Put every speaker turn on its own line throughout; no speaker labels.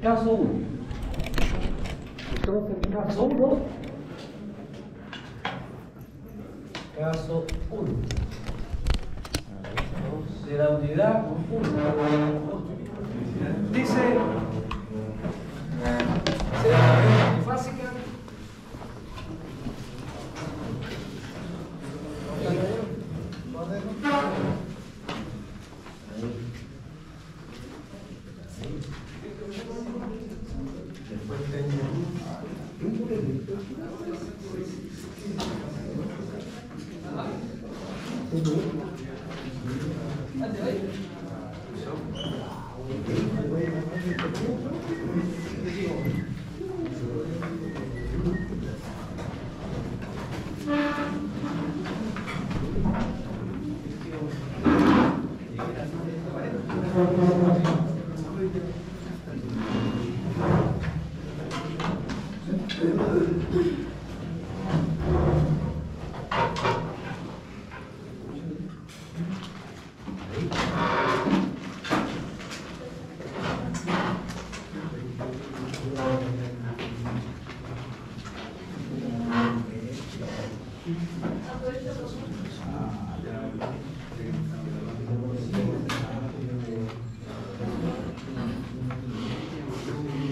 Caso 1. Entonces, caso 1. Caso 1. De la unidad 1. Dice, será la regla trifásica.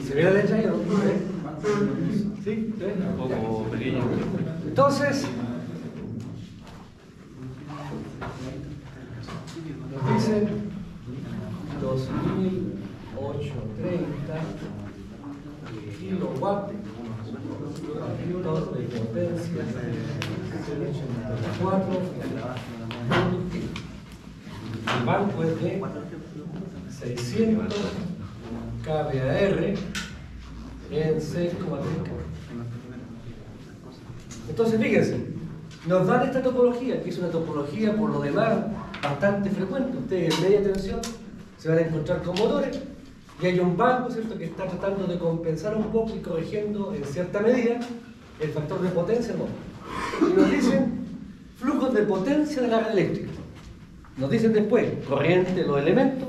¿Se ve la letra ahí o no? ¿Sí?
Un poco pequeño.
Entonces, nos dicen 2830 kilowatts de potencia 0.84. El banco es de 600 kVAR en 6,3 kW. Entonces, fíjense, nos dan esta topología, que es una topología por lo demás bastante frecuente. Ustedes en media tensión se van a encontrar con motores y hay un banco, ¿cierto?, que está tratando de compensar un poco y corrigiendo en cierta medida el factor de potencia del motor. Y nos dicen flujos de potencia de la red eléctrica. Nos dicen después corriente de los elementos,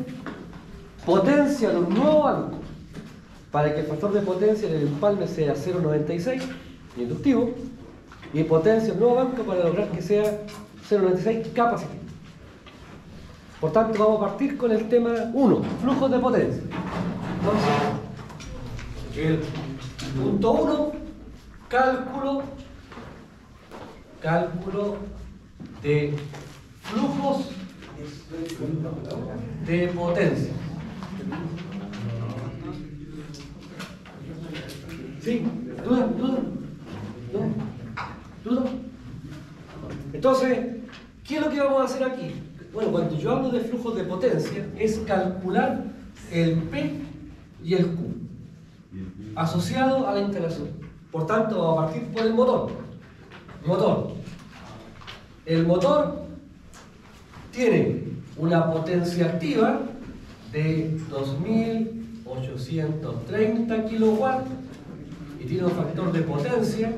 potencia de un nuevo banco para que el factor de potencia en el empalme sea 0,96 inductivo y potencia un nuevo banco para lograr que sea 0,96 capacitivo. Por tanto, vamos a partir con el tema 1, flujos de potencia. Entonces, el punto 1, cálculo de flujos de potencia. ¿Sí? ¿Duda? Entonces, ¿qué es lo que vamos a hacer aquí? Bueno, cuando yo hablo de flujos de potencia, es calcular el P y el Q asociado a la instalación. Por tanto, vamos a partir por el motor. El motor tiene una potencia activa de 2830 kilowatts y tiene un factor de potencia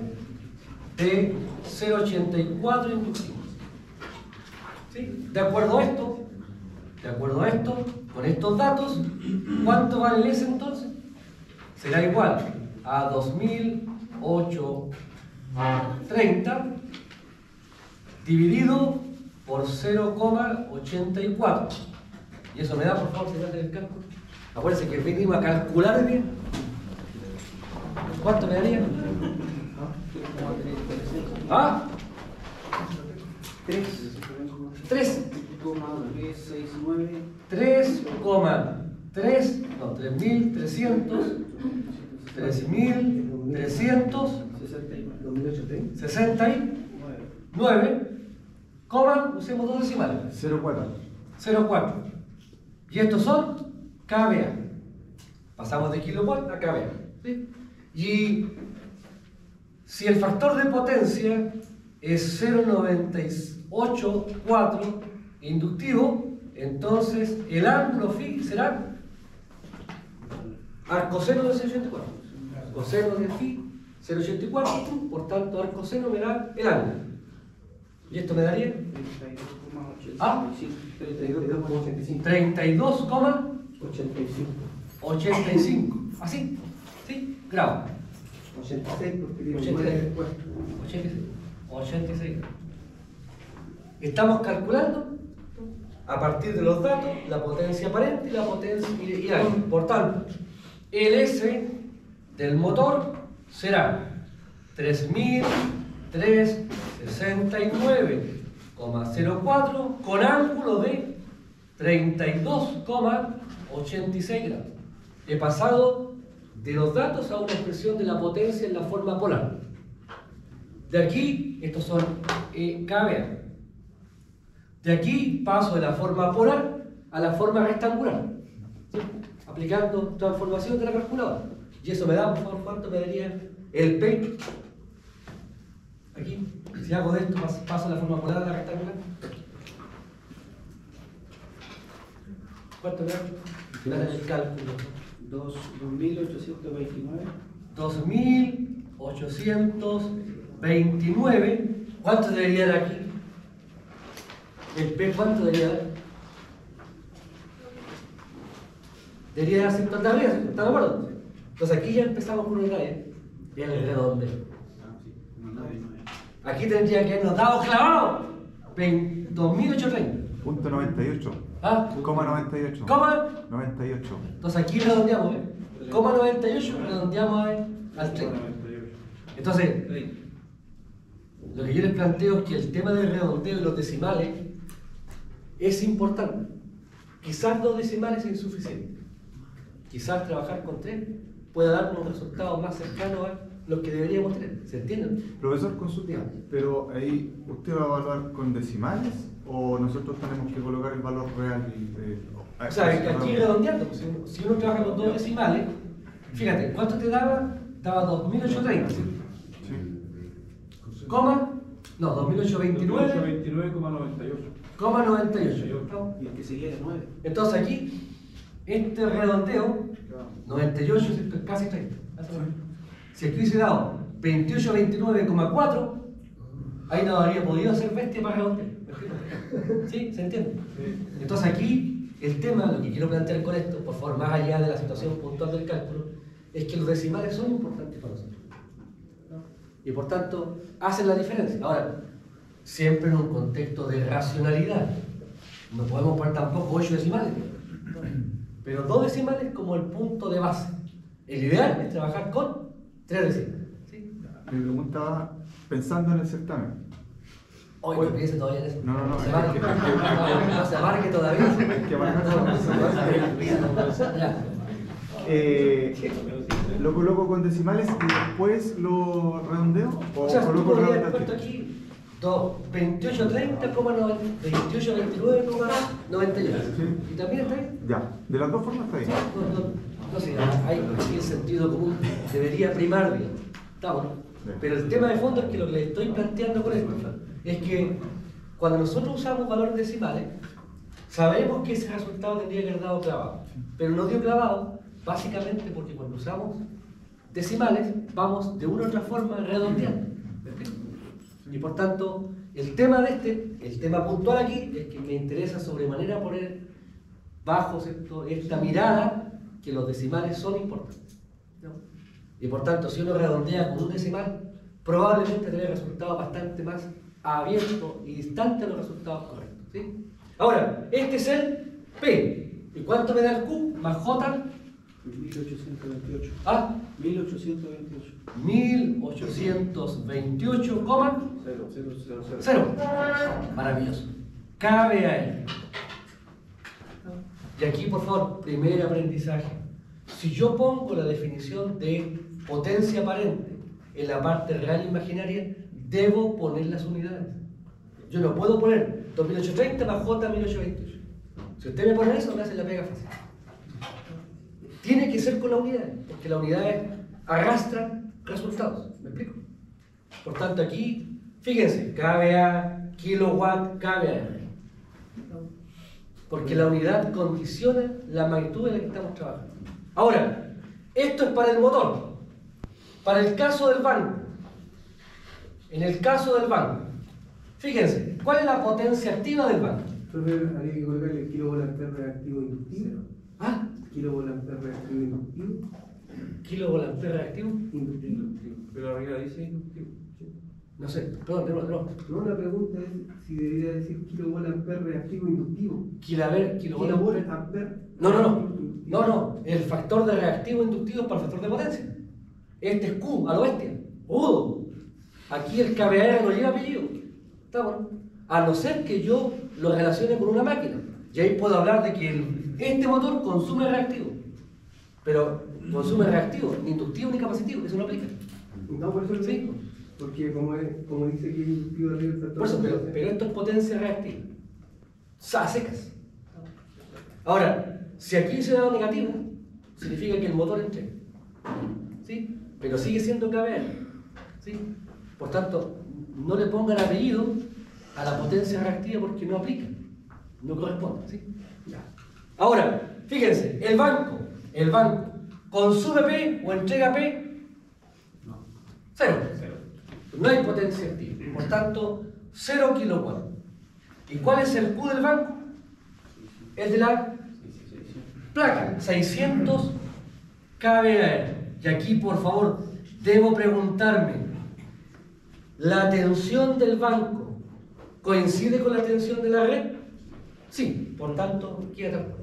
de 0,84 inductivo. ¿Sí? De acuerdo a esto, con estos datos, ¿cuánto vale el S entonces? Será igual a 2830 dividido por 0,84. Y eso me da, por favor, si me hacen el cálculo. Acuérdense que venimos a calcular bien. ¿Cuánto me daría? ¿Ah? 3,69, usemos dos decimales. 0,4. Y estos son kVA. Pasamos de kilowatt a kVA. ¿Sí? Y si el factor de potencia es 0,984 inductivo, entonces el ángulo phi será arcoseno de 0,84. Coseno de phi 0,84, por tanto arcoseno me da el ángulo. ¿Y esto me daría? 32,85. así, ¿sí? Grado.
86 porque tiene
86.
9 después.
86. Estamos calculando a partir de los datos la potencia aparente y la potencia ideal. Por tanto, el S del motor será 3369,04 con ángulo de 32,86 grados. He pasado de los datos a una expresión de la potencia en la forma polar. De aquí, estos son kVA. De aquí paso de la forma polar a la forma rectangular, ¿sí? Aplicando transformación de la calculadora. Y eso me da, por favor, ¿cuánto me daría el P? Aquí, si hago de esto, paso de la forma polar a la rectangular. ¿Cuánto me da? Dale el cálculo.
2829.
2829. ¿Cuánto debería dar aquí? ¿El P cuánto debería dar? Debería dar 50 arriba, ¿están de acuerdo? Entonces aquí ya empezamos con una raya. Bien el redondeo. Aquí tendría que habernos dado clavado 2830.
Punto 98.
¿Ah?
Coma 98.
¿Coma?
98.
Entonces aquí redondeamos, ¿eh? Coma 98, redondeamos al 30. Entonces, lo que yo les planteo es que el tema del redondeo y los decimales es importante. Quizás 2 decimales es insuficiente. Quizás trabajar con 3 pueda darnos resultados más cercanos a los que deberíamos tener. ¿Se entienden?
Profesor, consulta, pero ahí ¿usted va a evaluar con decimales o nosotros tenemos que colocar el valor real?
O sea, aquí redondeando, pues, si uno trabaja con 2 decimales, fíjate, ¿cuánto te daba? Daba 2830.
Sí.
¿Coma? No, 2829.
29,98.
Coma 98.
Y el que seguía era 9.
Entonces aquí, este redondeo, 98 es casi 30. Si aquí hubiese dado 2829,4, ahí no habría podido ser bestia para redondear. ¿Sí? ¿Se entiende? Entonces aquí, el tema, lo que quiero plantear con esto, por favor, más allá de la situación puntual del cálculo, es que los decimales son importantes para nosotros, ¿no? Y por tanto, hacen la diferencia. Ahora, siempre en un contexto de racionalidad. No podemos poner tampoco 8 decimales, ¿no? Pero 2 decimales como el punto de base. El ideal es trabajar con 3 decimales, ¿sí?
Me preguntaba, pensando en el certamen.
Hoy no piense todavía en eso.
No,
No se amargue. No se amargue todavía.
Hay que bajar
Ya.
¿Lo coloco con decimales y después lo redondeo?
O sea, tú
coloco
podrías haber
redondeo?
puesto aquí 2830,98. Y también está bien.
Ya, de las dos formas está bien.
No sé, hay el sentido común debería primar, digamos. Estamos, ¿no? Pero el tema de fondo es que lo que le estoy planteando con esto es que cuando nosotros usamos valores decimales, sabemos que ese resultado tendría que haber dado clavado, pero no dio clavado básicamente porque cuando usamos decimales vamos de una u otra forma redondeando. Y por tanto, el tema el tema puntual aquí es que me interesa sobremanera poner bajo esta mirada que los decimales son importantes, ¿no? Y por tanto, si uno redondea con un decimal, probablemente tendrá resultados bastante más abiertos y distantes de los resultados correctos, ¿sí? Ahora, este es el P. ¿Y cuánto me da el Q? Más J.
1828.
¿Ah?
1828.
1828, coma.
0.
0. Maravilloso. KVA. Y aquí, por favor, primer aprendizaje. Si yo pongo la definición de potencia aparente en la parte real imaginaria, debo poner las unidades. Yo no puedo poner 2830 más J 1828. Si usted me pone eso, me hace la pega fácil. Tiene que ser con la unidad, porque las unidades arrastran resultados. ¿Me explico? Por tanto, aquí, fíjense, kVA, kilowatt, kVA. Porque la unidad condiciona la magnitud en la que estamos trabajando. Ahora, esto es para el motor. Para el caso del banco. En el caso del banco, fíjense, ¿cuál es la potencia activa del banco?
Entonces habría que colocarle el kilovolt amper reactivo inductivo.
¿Ah?
Kilovolt amper reactivo inductivo.
kilovoltampera reactivo.
Pero arriba dice inductivo.
No sé, perdón, no.
No, la pregunta es si debería decir kilovolt-ampere reactivo inductivo.
Kilovolt-ampere. No. El factor de reactivo inductivo es para el factor de potencia. Este es Q, a lo bestia. Aquí el KVR no lleva apellido. ¿Está bueno? A no ser que yo lo relacione con una máquina. Y ahí puedo hablar de que este motor consume reactivo. Pero consume reactivo, ni inductivo ni capacitivo. Eso no aplica.
No, por eso lo digo. Porque como dice que es inductivo arriba el factor.
Por eso, pero esto es potencia reactiva. A secas. Ahora, si aquí se da negativo, significa que el motor entrega. ¿Sí? Pero sigue siendo KVR. ¿Sí? Por tanto, no le pongan apellido a la potencia reactiva porque no aplica. No corresponde. ¿Sí? Ahora, fíjense, el banco, ¿consume P o entrega P?
No.
Cero. No hay potencia activa. Por tanto, 0 kilowatts. ¿Y cuál es el Q del banco? El de la placa, 600 kVA. Y aquí, por favor, debo preguntarme, ¿la tensión del banco coincide con la tensión de la red? Sí, por tanto, quédate.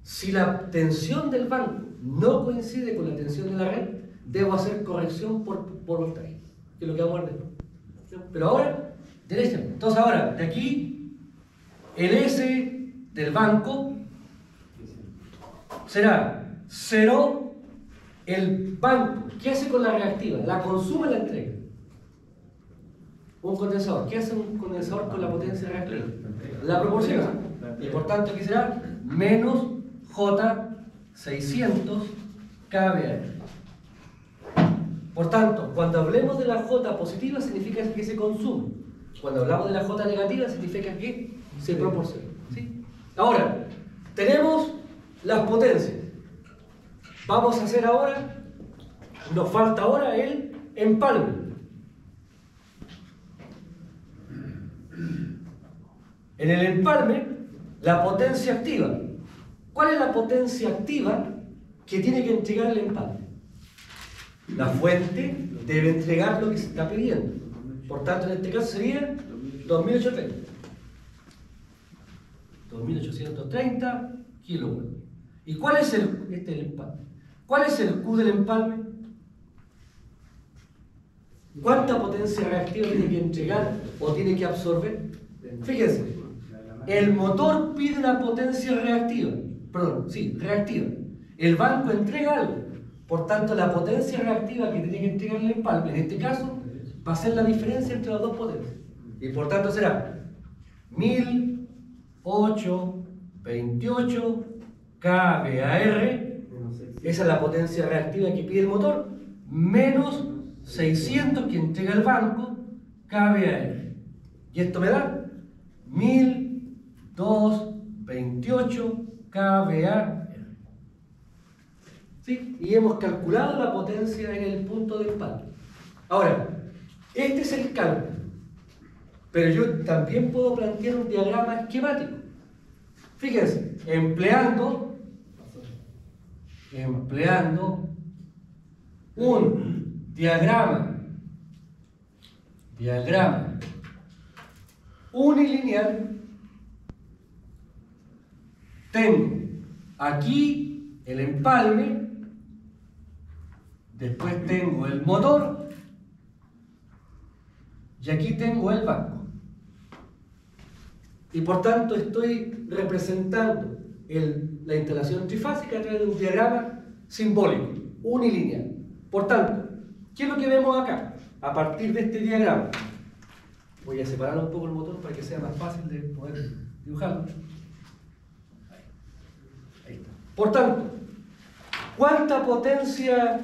Si la tensión del banco no coincide con la tensión de la red, debo hacer corrección por voltaje, que es lo que vamos a ver después. Pero ahora, derecha. Entonces ahora, de aquí, el S del banco será 0. El banco, ¿qué hace con la reactiva? La consume, la entrega. Un condensador, ¿qué hace un condensador con la potencia reactiva? La proporciona. Y por tanto, aquí será menos J600 kVA. Por tanto, cuando hablemos de la J positiva, significa que se consume. Cuando hablamos de la J negativa, significa que se proporciona. ¿Sí? Ahora, tenemos las potencias. Vamos a hacer ahora, nos falta ahora el empalme. En el empalme, la potencia activa. ¿Cuál es la potencia activa que tiene que entregar el empalme? La fuente debe entregar lo que se está pidiendo. Por tanto, en este caso sería 2830. 2830 kilowatts. ¿Y cuál es el empalme? ¿Cuál es el Q del empalme? ¿Cuánta potencia reactiva tiene que entregar o tiene que absorber? Fíjense, el motor pide una potencia reactiva. Reactiva. El banco entrega algo. Por tanto, la potencia reactiva que tiene que entregar el empalme, en este caso, va a ser la diferencia entre las dos potencias. Y por tanto será 1828 kVAR. Esa es la potencia reactiva que pide el motor, menos 600 que entrega el banco, kVAR. Y esto me da 1228 kVAR. ¿Sí? Y hemos calculado la potencia en el punto de empalme. Ahora, este es el cálculo. Pero yo también puedo plantear un diagrama esquemático. Fíjense, empleando un diagrama unilineal, tengo aquí el empalme, después tengo el motor y aquí tengo el banco. Y por tanto estoy representando la instalación trifásica a través de un diagrama simbólico, unilineal. Por tanto, ¿qué es lo que vemos acá? A partir de este diagrama, voy a separar un poco el motor para que sea más fácil de poder dibujarlo. Ahí está. Por tanto, ¿cuánta potencia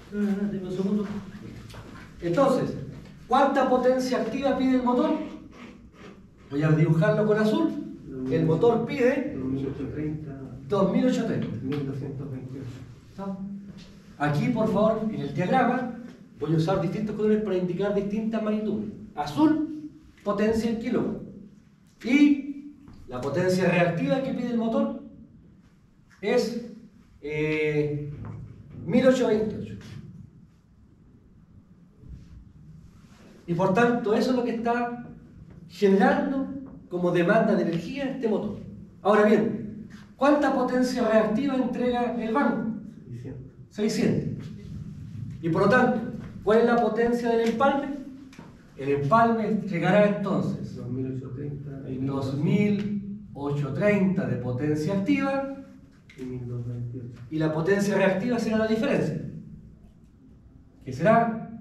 Deme un segundo. Entonces, ¿cuánta potencia activa pide el motor? Voy a dibujarlo con azul. El motor pide 2830.
1228.
Aquí, por favor, en el diagrama, voy a usar distintos colores para indicar distintas magnitudes. Azul, potencia en kilómetros. Y la potencia reactiva que pide el motor es 1828. Y por tanto, eso es lo que está generando como demanda de energía este motor. Ahora bien, ¿cuánta potencia reactiva entrega el banco? 600. Y por lo tanto, ¿cuál es la potencia del empalme? El empalme llegará entonces 2830 de potencia activa y la potencia reactiva será la diferencia, que será,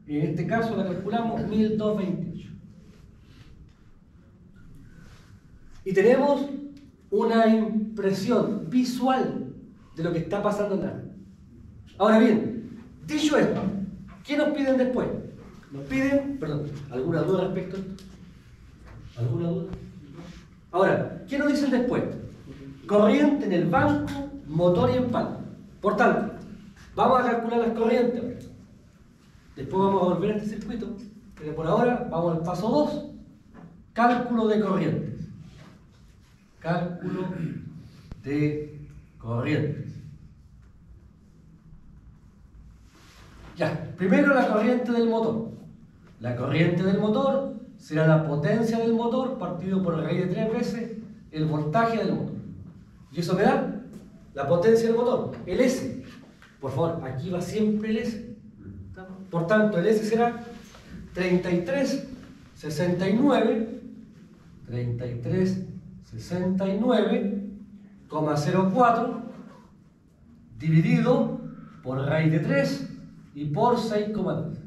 en este caso la calculamos, 1228. Y tenemos una impresión visual de lo que está pasando en la red. Ahora bien, dicho esto, ¿qué nos piden después? Nos piden, perdón, ¿alguna duda respecto a esto? ¿Alguna duda? Ahora, ¿qué nos dicen después? Corriente en el banco, motor y empalme. Por tanto, vamos a calcular las corrientes. Después vamos a volver a este circuito, pero por ahora vamos al paso 2, cálculo de corrientes. Cálculo de corrientes. Ya, primero la corriente del motor. La corriente del motor será la potencia del motor partido por raíz de 3 veces el voltaje del motor. Y eso me da la potencia del motor, el S. Por favor, aquí va siempre el S. Por tanto, el S será 3369,04 dividido por raíz de 3 y por 6,3.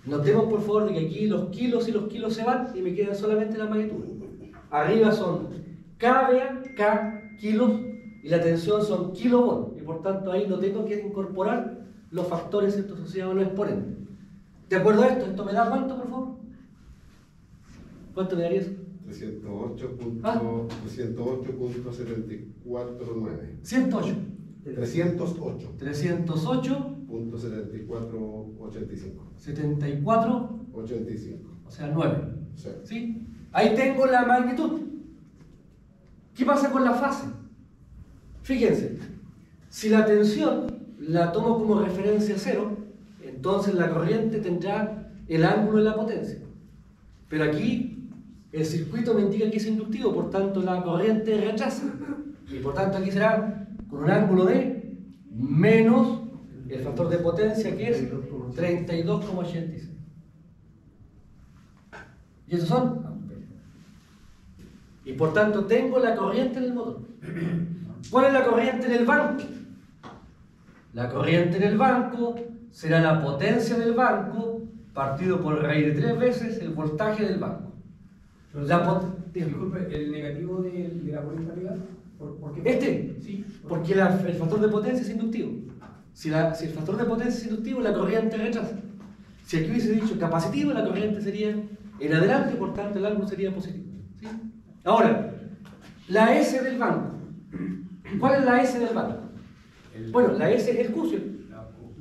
Notemos por favor que aquí los kilos y los kilos se van y me quedan solamente las magnitudes. Arriba son kVA, K, kilos, y la tensión son kilovolt. Y por tanto ahí no tengo que incorporar los factores asociados a los exponentes. De acuerdo a esto, ¿esto me da cuánto, por favor? ¿Cuánto me daría eso?
308.749.
108.
308.
308.7485.
74.
85.
85.
O sea, 9.
Sí.
¿Sí? Ahí tengo la magnitud. ¿Qué pasa con la fase? Fíjense, si la tensión la tomo como referencia 0, entonces la corriente tendrá el ángulo de la potencia. Pero aquí el circuito me indica que es inductivo, por tanto la corriente rechaza. Y por tanto aquí será con un ángulo de menos el factor de potencia, que es 32,86. Y esos son amperios. Y por tanto tengo la corriente en el motor. ¿Cuál es la corriente en el banco? La corriente en el banco será la potencia del banco partido por raíz de 3 veces el voltaje del banco.
Disculpe, ¿el negativo de la corriente arriba? ¿Por qué?
Sí, porque el factor de potencia es inductivo. Si el factor de potencia es inductivo, la corriente rechaza. Si aquí hubiese dicho capacitivo, la corriente sería en adelante y por tanto el ángulo sería positivo. ¿Sí? Ahora, la S del banco. ¿Cuál es la S del banco? Bueno, la S es el Q,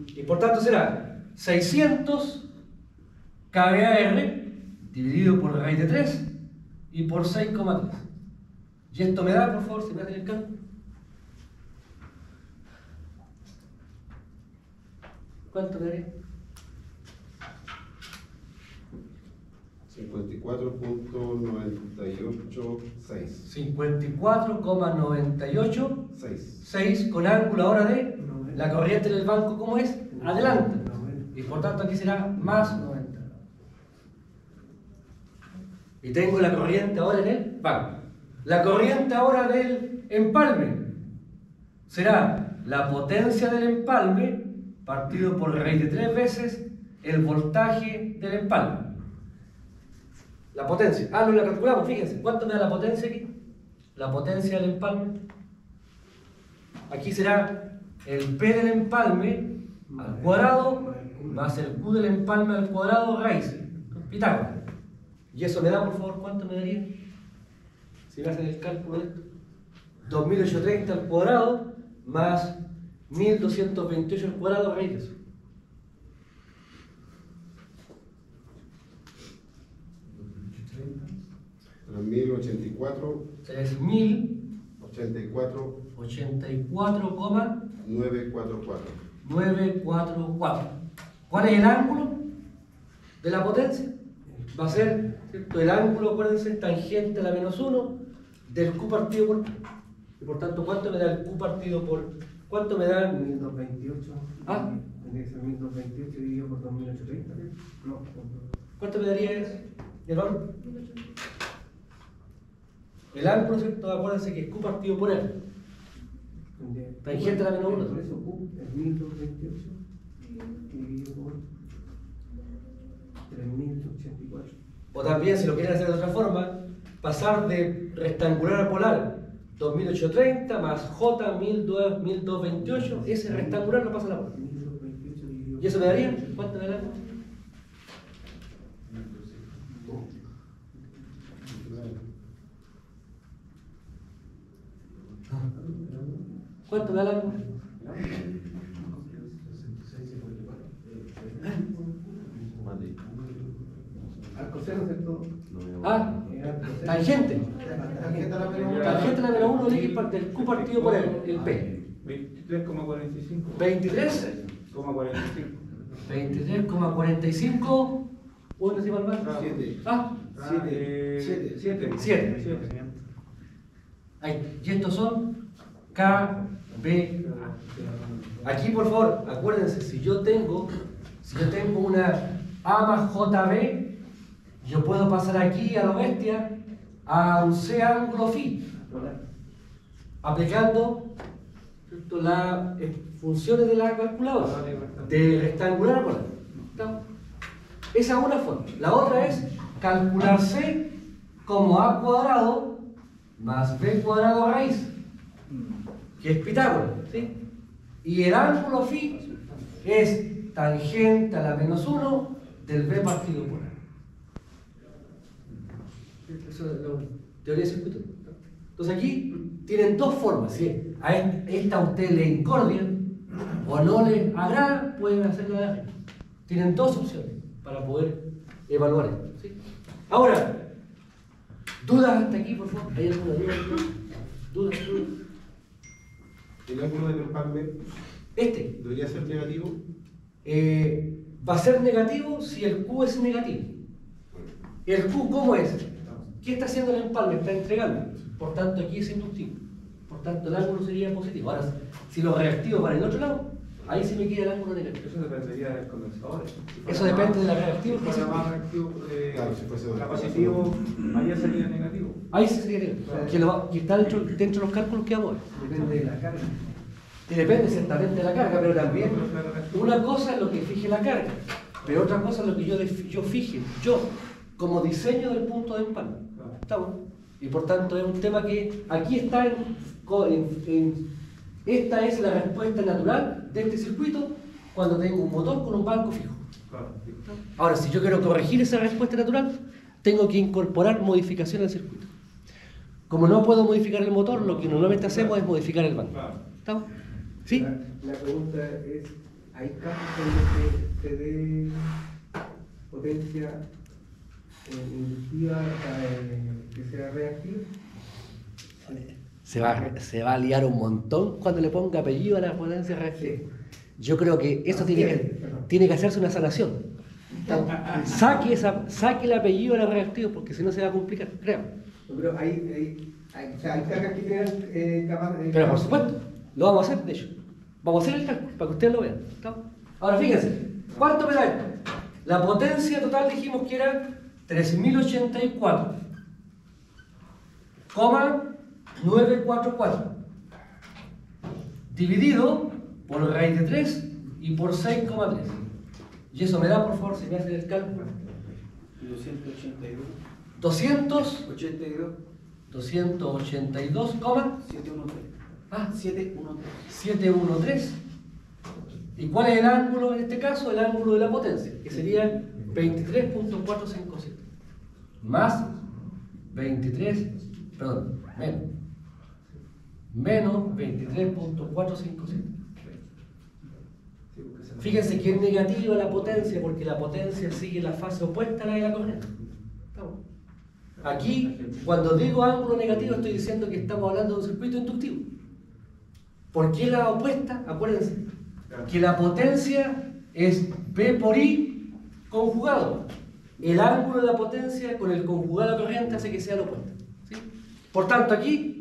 y por tanto será 600 kVAR dividido por raíz de 3 y por 6,3. Y esto me da, por favor, si me hacen el cálculo. ¿Cuánto me daría?
54.986.
54,986 con ángulo ahora de la corriente del banco, ¿cómo es? Adelante. Y por tanto aquí será más 90. Y tengo la corriente ahora en el banco. La corriente ahora del empalme será la potencia del empalme partido por raíz de 3 veces el voltaje del empalme. La potencia. No la calculamos, fíjense. ¿Cuánto me da la potencia aquí? La potencia del empalme. Aquí será el P del empalme al cuadrado más el Q del empalme al cuadrado raíz. Pitágoras. Y eso me da, por favor, ¿cuánto me daría? Si me hacen el cálculo de esto. 2830 al cuadrado más 1228 al cuadrado raíz de eso.
3084.
3084,
944.
944. ¿Cuál es el ángulo de la potencia? Va a ser, ¿cierto? El ángulo, acuérdense, tangente a la menos 1 del Q partido por P. Y por tanto, ¿cuánto me da el Q partido por? ¿Cuánto me da?
1228.
Ah.
Tendría que ser 1228 dividido por 2830. No.
¿Cuánto me daría eso? ¿El valor? El ángulo, ¿cierto? Acuérdense que es Q partido por R. Tangente a la menos 1.
Por eso Q es 1228 dividido por 3084.
O también, si lo quieren hacer de otra forma, pasar de rectangular a polar 2830 más J 1228, ese rectangular lo pasa a la polar.
1228 dividido
¿Y eso me daría? ¿Cuánto me da? ¿Cuánto me da el ángulo?
al coseno, ¿cierto?
Ah, tangente. Tangente a la menos 1 del Q partido por el P.
23,45.
23,45. ¿Cuánto se llama el
7.
Ah, 7. Ahí. Y estos son K, B, A. Aquí, por favor, acuérdense, si yo tengo una A más JB, yo puedo pasar aquí a lo bestia a un C ángulo phi, aplicando, ¿cierto?, las funciones de la calculadora, de rectangular a polar. Esa es una forma. La otra es calcular C como A cuadrado más B cuadrado raíz, que es Pitágoras, ¿sí? Y el ángulo phi es tangente a la menos 1 del B partido por A. Eso es la teoría de circuito. Entonces aquí tienen dos formas. Si a esta a usted le incordia o no le agrada, pueden hacerla de arriba. Tienen dos opciones para poder evaluar esto, ¿sí? Ahora, ¿dudas hasta aquí, por favor? ¿Hay alguna duda? ¿Dudas?
El ángulo del empalme debería ser negativo.
Va a ser negativo si el Q es negativo. ¿El Q cómo es? ¿Qué está haciendo el empalme? Está entregando. Por tanto, aquí es inductivo. Por tanto, el ángulo sería positivo. Ahora, si lo reactivo para el otro lado, ahí se me queda el ángulo negativo.
Eso dependería del condensador.
Eso depende de la reactiva.
Si fuera más reactivo,
Claro, si fuese
positivo, allá sería negativo.
Ahí sí sería negativo. Que está dentro de los cálculos que hago.
Depende de la carga.
Y depende ciertamente de la carga, pero también una cosa es lo que fije la carga, pero otra cosa es lo que yo fije, yo, como diseño del punto de empalme. ¿Estamos? Y por tanto es un tema que aquí está esta es la respuesta natural de este circuito cuando tengo un motor con un banco fijo. Ahora, si yo quiero corregir esa respuesta natural, tengo que incorporar modificaciones al circuito. Como no puedo modificar el motor, lo que normalmente hacemos es modificar el banco. ¿Estamos? ¿Sí?
La pregunta es, ¿hay casos en los que se dé potencia inductiva que sea reactiva?
Se va a liar un montón cuando le ponga apellido a la potencia reactiva. Yo creo que eso tiene que hacerse una sanación. Saque el apellido a la reactiva porque si no se va a complicar, creo.
Pero hay cargas que tienen
Pero por supuesto, lo vamos a hacer, de hecho. Vamos a hacer el cálculo para que ustedes lo vean. ¿Está? Ahora fíjense, ¿cuánto me da esto? La potencia total dijimos que era 3084,944 dividido por raíz de 3 y por 6,3. Y eso me da, por favor, si me hacen el cálculo, 713. ¿Y cuál es el ángulo en este caso? El ángulo de la potencia, que sería 23.457 más menos 23.457. Fíjense que es negativa la potencia porque la potencia sigue la fase opuesta a la de la corriente. Aquí, cuando digo ángulo negativo, estoy diciendo que estamos hablando de un circuito inductivo. ¿Por qué la opuesta? Acuérdense que la potencia es P por I conjugado. El ángulo de la potencia con el conjugado de la corriente hace que sea la opuesta. ¿Sí? Por tanto, aquí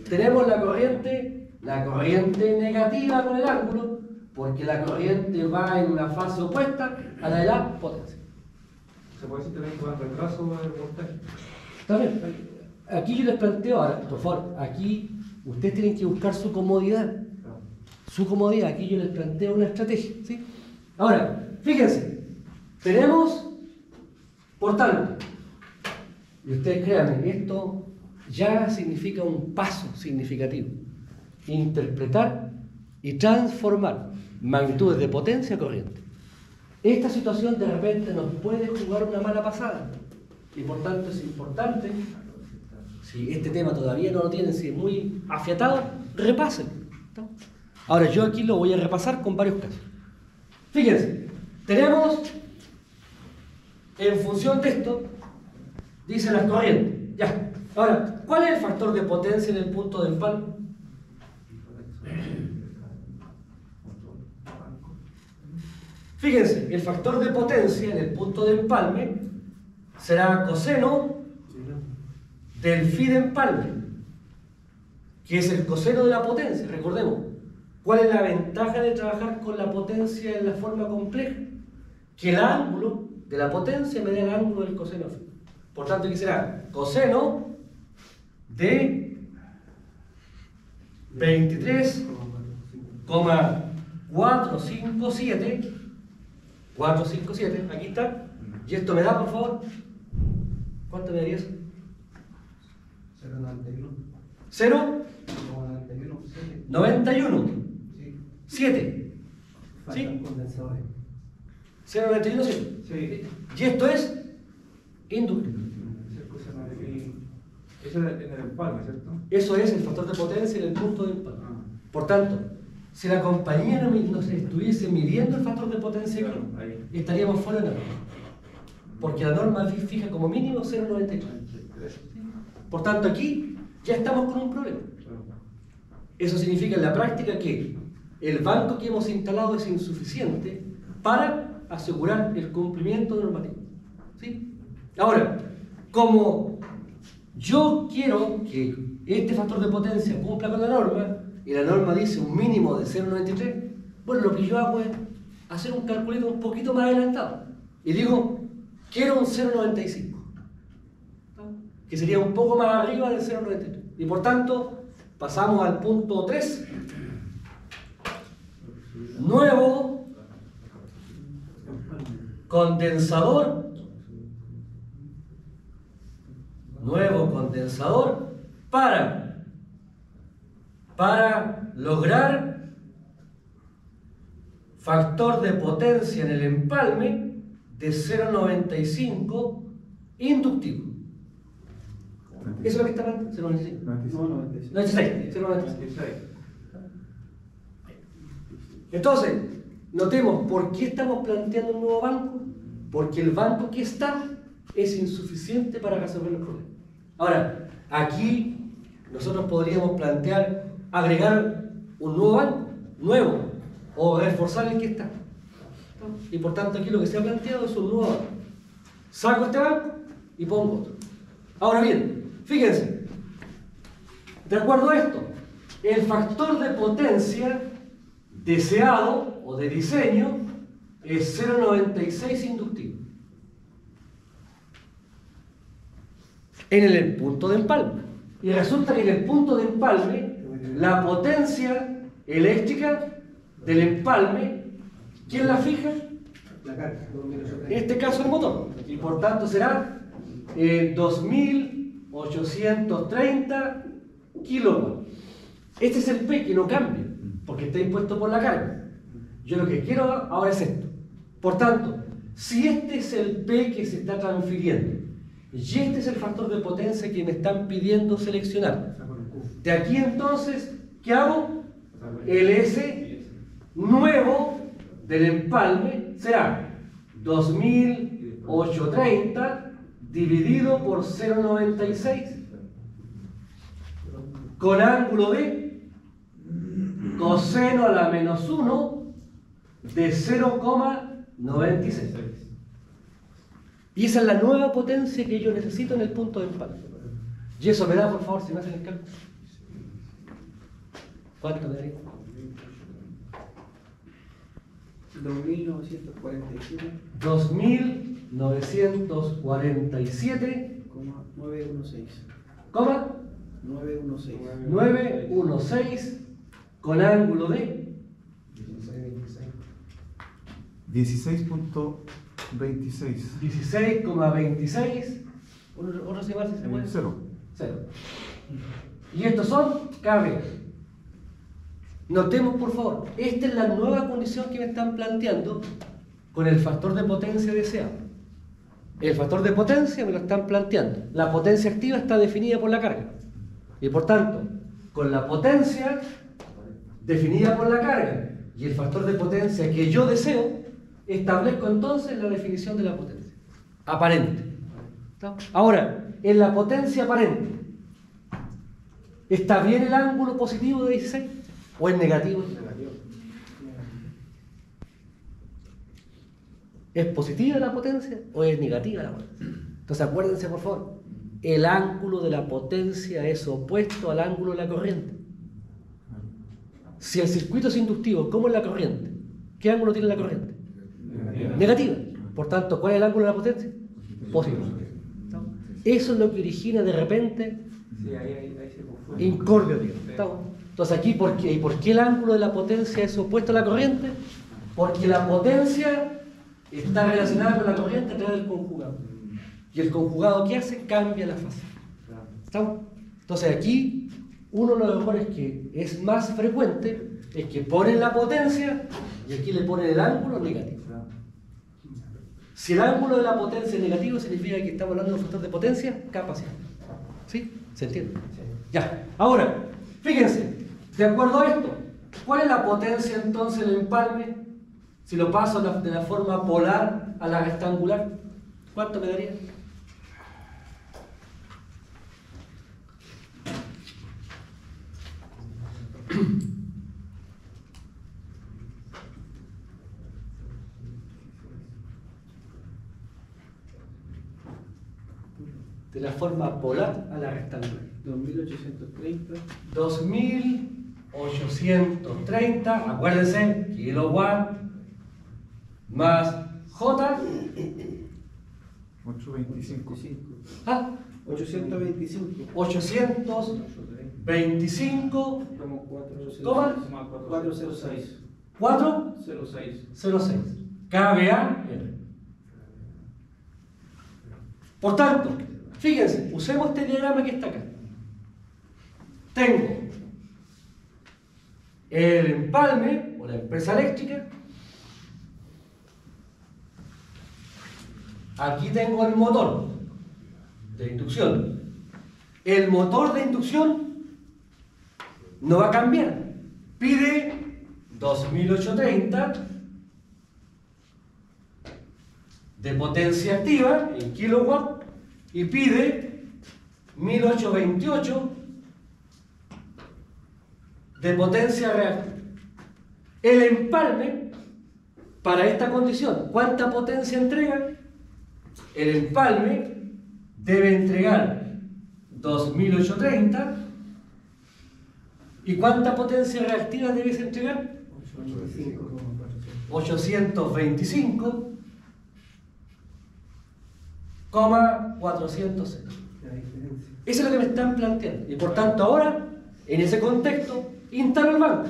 tenemos la corriente negativa con el ángulo, porque la corriente va en una fase opuesta a la de la potencia.
¿Se puede decir también con retraso del voltaje?
También, aquí yo les planteo, ahora, por favor, aquí ustedes tienen que buscar su comodidad. Su comodidad, aquí yo les planteo una estrategia. ¿Sí? Ahora, fíjense, tenemos, por tanto, y ustedes créanme, esto ya significa un paso significativo. Interpretar y transformar magnitudes de potencia a corriente. Esta situación de repente nos puede jugar una mala pasada y por tanto es importante, si este tema todavía no lo tienen, si es muy afiatado, repasen. ¿No? Ahora yo aquí lo voy a repasar con varios casos. Fíjense, tenemos en función de esto, dice las corrientes. Ya. Ahora, ¿cuál es el factor de potencia en el punto del empalme? Fíjense, el factor de potencia en el punto de empalme será coseno del phi de empalme, que es el coseno de la potencia. Recordemos, ¿cuál es la ventaja de trabajar con la potencia en la forma compleja? Que el ángulo de la potencia me da el ángulo del coseno phi. Por tanto, ¿qué será? Coseno de 23,457, aquí está, y esto me da, por favor, ¿cuánto me daría eso?
0,91.
0,91,
Sí.
7. ¿Sí?
Faltan condensadores.
0,91, 7.
Sí.
Y esto es inductivo.
Eso es en el empalme, ¿cierto?
Eso es el factor de potencia en el punto de empalme. Por tanto, si la compañía no se estuviese midiendo el factor de potencia aquí,
Claro, ahí.
estaríamos fuera de la norma. Porque la norma fija como mínimo 0,93. Por tanto, aquí ya estamos con un problema. Eso significa en la práctica que el banco que hemos instalado es insuficiente para asegurar el cumplimiento normativo. ¿Sí? Ahora, como yo quiero que este factor de potencia cumpla con la norma, y la norma dice un mínimo de 0,93, bueno, lo que yo hago es hacer un calculito un poquito más adelantado. Y digo, quiero un 0,95, que sería un poco más arriba del 0,93. Y por tanto, pasamos al punto 3. Nuevo condensador. Nuevo condensador para lograr factor de potencia en el empalme de 0,95 inductivo. ¿Eso es lo que está mal? 0,95. 96. 0,96. Entonces, notemos por qué estamos planteando un nuevo banco. Porque el banco que está es insuficiente para resolver los problemas. Ahora, aquí nosotros podríamos plantear agregar un nuevo banco, nuevo, o reforzar el que está. Y por tanto aquí lo que se ha planteado es un nuevo banco. Saco este banco y pongo otro. Ahora bien, fíjense, de acuerdo a esto, el factor de potencia deseado o de diseño es 0,96 inductivo. En el punto de empalme. Y resulta que en el punto de empalme, la potencia eléctrica del empalme, ¿quién la fija?
La carga.
En este caso el motor. Y por tanto será 2.830 kilowatts. Este es el P que no cambia, porque está impuesto por la carga. Yo lo que quiero ahora es esto. Por tanto, si este es el P que se está transfiriendo, y este es el factor de potencia que me están pidiendo seleccionar, de aquí entonces, ¿qué hago? El S nuevo del empalme será 2.830 dividido por 0,96 con ángulo de coseno a la menos 1 de 0,96. Y esa es la nueva potencia que yo necesito en el punto de empalme. Y eso me da, por favor, si me hacen el cálculo. ¿Cuánto me daría?
2.947.
2.947,916. 916 con ángulo de
16.26.
16,26. ¿Otro decimal si se puede?
0.
0. Y estos son KB. Notemos, por favor, esta es la nueva condición que me están planteando con el factor de potencia deseado. El factor de potencia me lo están planteando. La potencia activa está definida por la carga. Y por tanto, con la potencia definida por la carga y el factor de potencia que yo deseo, establezco entonces la definición de la potencia aparente. ¿Está? Ahora, en la potencia aparente, ¿está bien el ángulo positivo de 16 o es negativo? ¿Es positiva la potencia o es negativa la potencia? Entonces acuérdense, por favor, el ángulo de la potencia es opuesto al ángulo de la corriente. Si el circuito es inductivo, ¿cómo es la corriente? ¿Qué ángulo tiene la corriente? Negativa. Por tanto, ¿cuál es el ángulo de la potencia? Positivo. Eso es lo que origina de repente incordio, tío. Entonces aquí, ¿por qué? ¿Y por qué el ángulo de la potencia es opuesto a la corriente? Porque la potencia está relacionada con la corriente a través del conjugado. Y el conjugado que hace cambia la fase. ¿Estamos? Entonces aquí, uno de los errores que es más frecuente es que ponen la potencia y aquí le ponen el ángulo negativo. Si el ángulo de la potencia es negativo, significa que estamos hablando de un factor de potencia capacidad. ¿Sí? ¿Se entiende? Sí. Ya. Ahora, fíjense, de acuerdo a esto, ¿cuál es la potencia entonces del empalme? Si lo paso de la forma polar a la rectangular, ¿cuánto me daría? De la forma polar a la rectangular.
2.830.
2.830, acuérdense, kilowatt más J.
825.
¿Ah?
825.
825,
Como
406.
406. KBA. Por tanto, fíjense, usemos este diagrama que está acá. Tengo el empalme o la empresa eléctrica. Aquí tengo el motor de inducción. El motor de inducción no va a cambiar. Pide 2.830 de potencia activa en kilowatt y pide 1.828 de potencia reactiva. El empalme, para esta condición, ¿cuánta potencia entrega? El empalme debe entregar 2.830. ¿Y cuánta potencia reactiva debes entregar? 825,400. Eso es lo que me están planteando. Y por tanto ahora, en ese contexto, instalo el banco.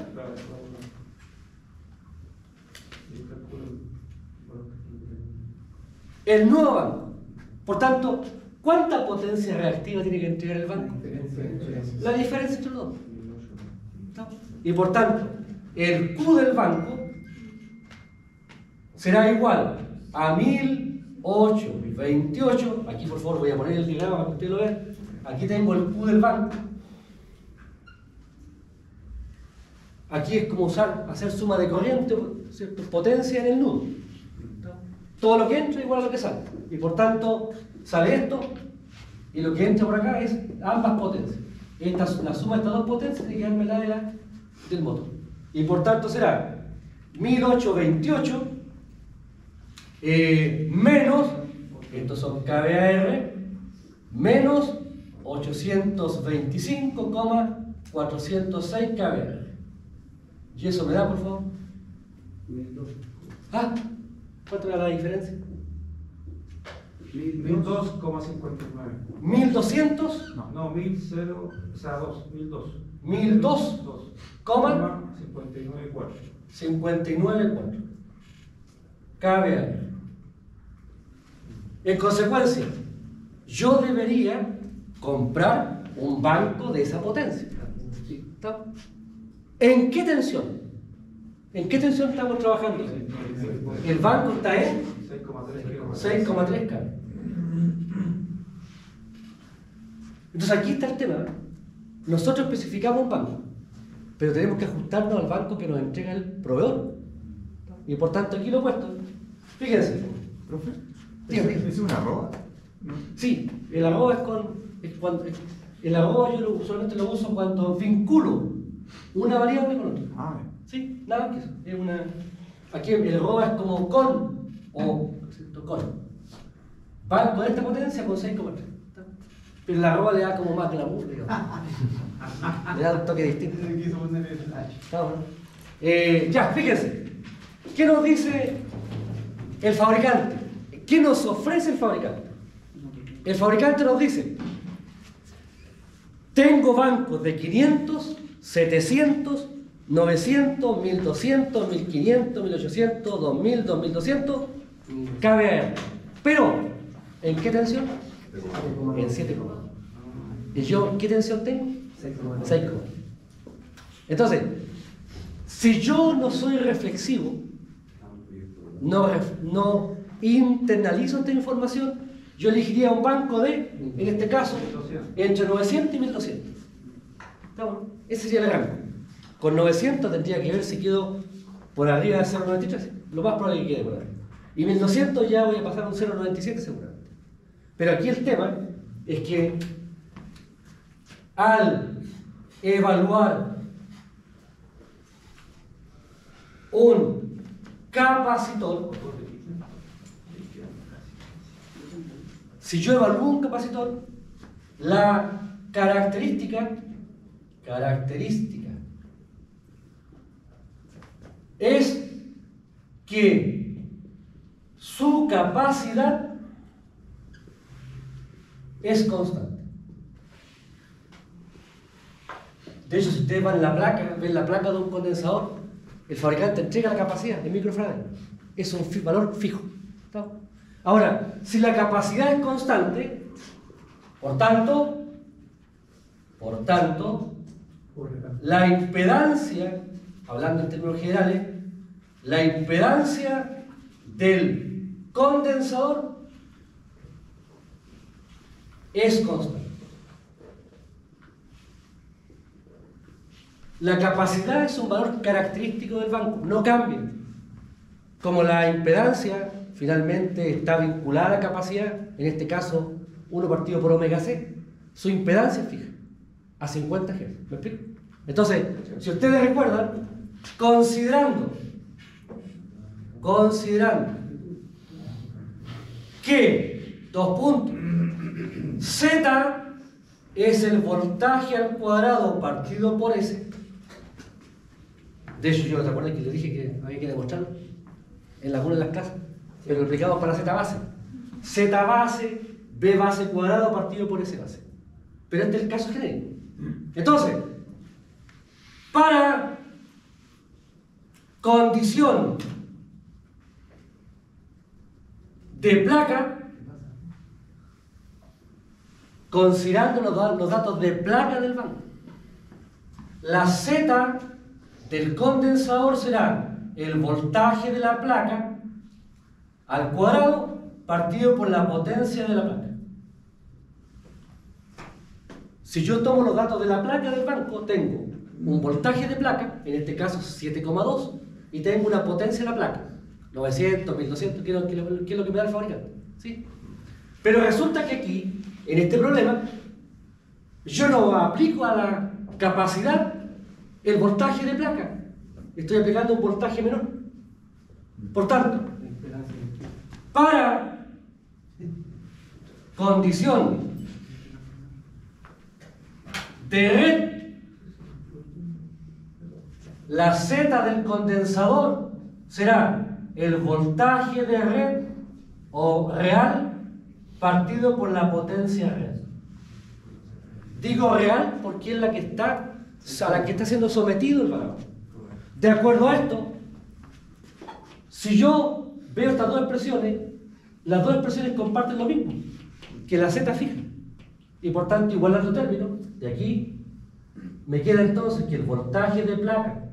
El nuevo banco. Por tanto, ¿cuánta potencia reactiva tiene que entregar el banco? La diferencia entre los dos. Y por tanto, el Q del banco será igual a 1.828. Aquí por favor voy a poner el diagrama para que ustedes lo vean. Aquí tengo el Q del banco. Aquí es como hacer suma de corriente, ¿cierto? Potencia en el nudo. todo lo que entra es igual a lo que sale. Y por tanto, sale esto, y lo que entra por acá es ambas potencias. La suma de estas dos potencias tiene que darme la del motor. Y por tanto será 1828 menos, estos son kVAR, menos 825,406 kVAR. ¿Y eso me da, por favor?
1002.
Ah, ¿cuánto era la diferencia?
12,59.
1200,
No, 1000, o sea, 1002.
1002,
2,
coma
59,4.
59,4 kVAR. En consecuencia, yo debería comprar un banco de esa potencia. ¿Está? ¿En qué tensión? ¿En qué tensión estamos trabajando? El banco está en 6,3 kV. Entonces aquí está el tema. Nosotros especificamos un banco, pero tenemos que ajustarnos al banco que nos entrega el proveedor. Y por tanto aquí lo he puesto. Fíjense.
¿Profe?
Dígame.
¿Es una arroba? ¿No?
Sí, el arroba el arroba yo usualmente lo uso cuando vinculo una variable con otra.
Ah, bien.
Sí, nada más que eso. Es aquí el arroba es como con o ¿cierto? Con. Banco de esta potencia con 6,3. Pero la arroba le da como más glamour, digamos. Le da un toque distinto. Está bueno. Ya, fíjense. ¿Qué nos dice el fabricante? ¿Qué nos ofrece el fabricante? El fabricante nos dice: tengo bancos de 500, 700, 900, 1200, 1500, 1800, 2000, 2200 kVAR. Pero, ¿en qué tensión? En 7,2. ¿Y yo qué tensión tengo? 6,2. Entonces, si yo no soy reflexivo, no internalizo esta información, yo elegiría un banco de, en este caso, entre 900 y 1200. ¿Está? Ese sería el rango. Con 900 tendría que ver si quedo por arriba de 0,93. Lo más probable es que quede por arriba. Y 1200 ya voy a pasar a un 0,97 seguramente. Pero aquí el tema es que al evaluar un capacitor, si yo evalúo un capacitor, la característica es que su capacidad es constante. De hecho, si ustedes van en la placa, ven la placa de un condensador, el fabricante entrega la capacidad de microfarads. Es un valor fijo. ¿Está? Ahora, si la capacidad es constante, por tanto, la impedancia, hablando en términos generales, la impedancia del condensador es constante. La capacidad es un valor característico del banco, no cambia. Como la impedancia finalmente está vinculada a la capacidad, en este caso 1 partido por omega c, su impedancia es fija, a 50 Hz. ¿Me explico? Entonces, si ustedes recuerdan, considerando que, dos puntos, Z es el voltaje al cuadrado partido por S. De hecho, yo te acuerdas que les dije que había que demostrarlo en alguna de las clases, pero lo aplicamos para Z base. Z base, B base cuadrado partido por S base. Pero este es el caso genérico. Entonces, para condición de placa, considerando los datos de placa del banco, la Z del condensador será el voltaje de la placa al cuadrado partido por la potencia de la placa. Si yo tomo los datos de la placa del banco, tengo un voltaje de placa, en este caso 7,2, y tengo una potencia de la placa. 900, 1200, que es lo que me da el fabricante. ¿Sí? Pero resulta que aquí, en este problema, yo no aplico a la capacidad el voltaje de placa. Estoy aplicando un voltaje menor. Por tanto, para condición de red, la Z del condensador será el voltaje de red o real partido por la potencia real. Digo real porque es la que está, a la que está siendo sometido el valor. De acuerdo a esto, si yo veo estas dos expresiones, las dos expresiones comparten lo mismo, que la Z fija. Y por tanto, igual a otro término, de aquí me queda entonces que el voltaje de placa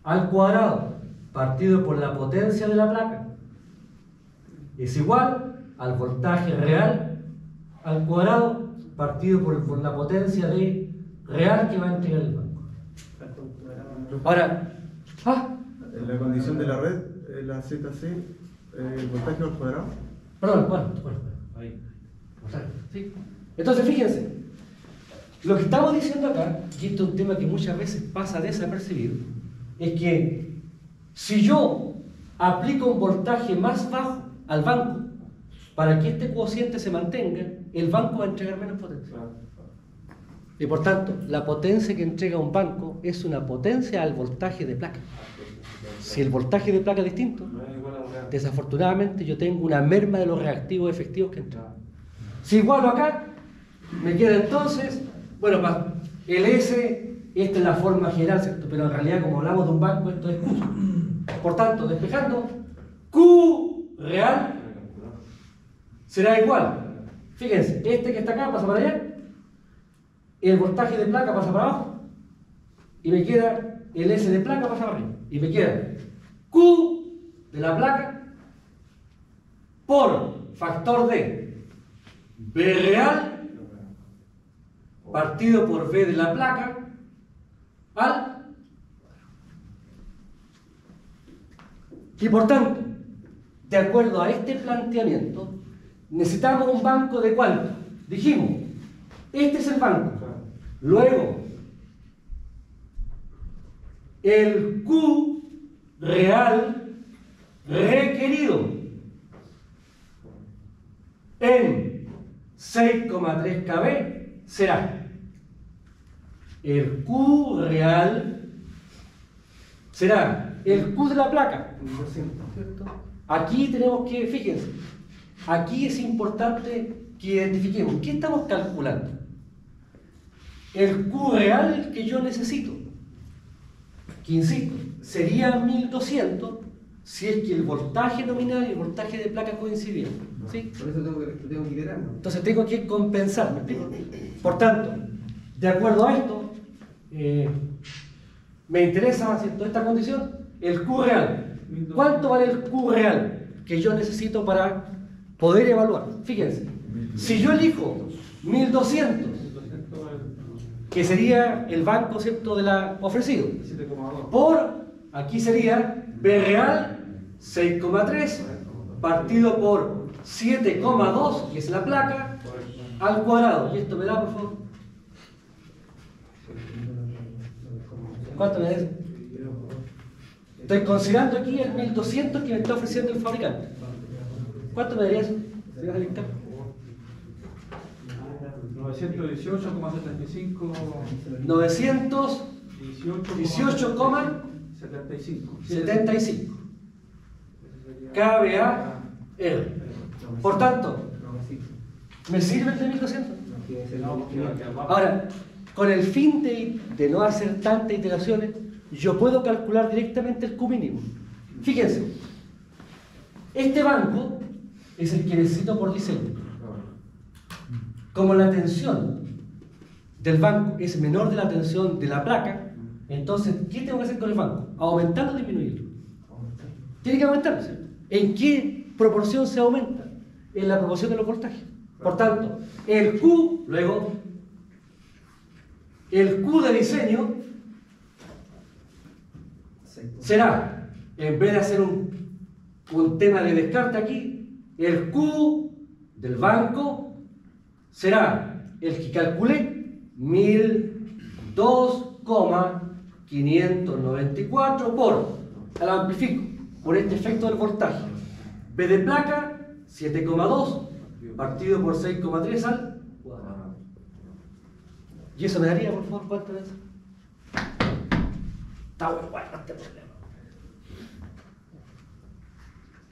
al cuadrado partido por la potencia de la placa es igual al voltaje real al cuadrado partido por la potencia de real que va a entregar el banco. Ahora,
en la condición de la red, la ZC, el voltaje al cuadrado.
Perdón, bueno, ahí. ¿Sí? Entonces, fíjense, lo que estamos diciendo acá, y esto es un tema que muchas veces pasa desapercibido, es que si yo aplico un voltaje más bajo al banco, para que este cociente se mantenga, el banco va a entregar menos potencia. Y por tanto, la potencia que entrega un banco es una potencia al voltaje de placa. Si el voltaje de placa es distinto, desafortunadamente yo tengo una merma de los reactivos efectivos que entran. Si igualo acá, me queda entonces, bueno, el S, esta es la forma general, ¿cierto? Pero en realidad, como hablamos de un banco, esto es Q. Por tanto, despejando, Q real será igual. Fíjense, este que está acá pasa para allá, el voltaje de placa pasa para abajo, y me queda el S de placa pasa para arriba. Y me queda Q de la placa por factor de B real partido por V de la placa al. Y por tanto, de acuerdo a este planteamiento, necesitamos un banco de cuánto. Dijimos, este es el banco. Luego, el Q real requerido en 6,3 kb será el Q real será el Q de la placa, ¿cierto? Aquí tenemos que, fíjense, aquí es importante que identifiquemos qué estamos calculando. El Q real que yo necesito, que insisto, sería 1200 si es que el voltaje nominal y el voltaje de placa coincidieran. ¿Sí?
Por eso tengo que iterar, ¿no?
Entonces tengo que compensar, ¿me explico? Por tanto, de acuerdo a esto, me interesa, ¿cierto?, esta condición, el Q real. ¿Cuánto vale el Q real que yo necesito para poder evaluar? Fíjense, si yo elijo 1200, que sería el banco, ¿cierto?, de la ofrecido, por, aquí sería B real 6,3 partido por 7,2, que es la placa, al cuadrado. Y esto me da, por favor. ¿Cuánto me da eso? Estoy considerando aquí el 1200 que me está ofreciendo el fabricante. ¿Cuánto me daría eso? ¿Se vas a dictar?
918,75.
918,75 kVAR. Por tanto, ¿me sirve el de 1200? Ahora, con el fin de no hacer tantas iteraciones, yo puedo calcular directamente el Q mínimo. Fíjense, este banco es el que necesito por diseño. Como la tensión del banco es menor de la tensión de la placa, entonces, ¿qué tengo que hacer con el banco? ¿Aumentarlo o disminuirlo? Tiene que aumentarlo, ¿cierto? ¿En qué proporción se aumenta? En la proporción de los voltajes. Por tanto, el Q, luego, el Q de diseño será en vez de hacer un tema de descarte aquí, el Q del banco será el que calculé, 1002,594 por, al amplifico, por este efecto del voltaje. B de placa, 7,2 partido por 6,3 al cuadrado. ¿Y eso me daría, por favor, cuánto es? Está bueno este problema.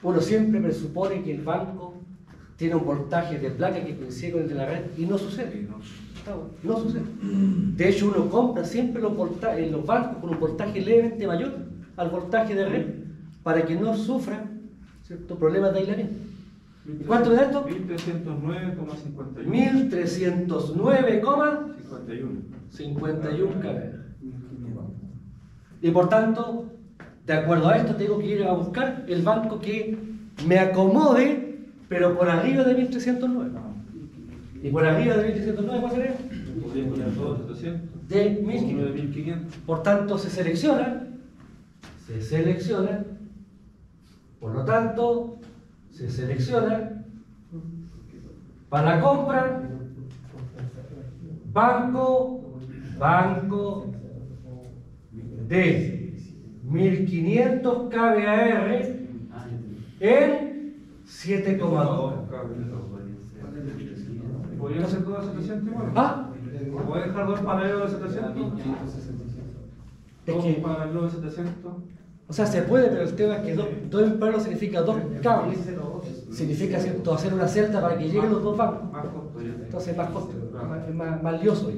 Uno siempre presupone que el banco tiene un voltaje de placa que coincide con el de la red y no sucede. No sucede. De hecho, uno compra siempre los bancos con un voltaje levemente mayor al voltaje de red para que no sufra ciertos problemas de aislamiento. ¿Y cuánto me da esto?
1309,51.
1309,51 kV. Y por tanto, de acuerdo a esto, tengo que ir a buscar el banco que me acomode, pero por arriba de 1309. Y por arriba de 1309, ¿cuál sería? De 1500. Por tanto, se selecciona, por lo tanto, se selecciona para la compra banco de 1500 kVAR en 7,2.
¿Podría hacer todo a 700 igual?
¿Ah?
¿Puedes dejar dos paralelos de 700?
Es
Dos
que,
paralelos de 700.
o sea, se puede, pero el tema es que dos en paralelo significa dos cables. Significa, ¿cierto?, hacer una celda para que lleguen los dos bancos.
Más costo ya.
Entonces es más costo, es más lioso.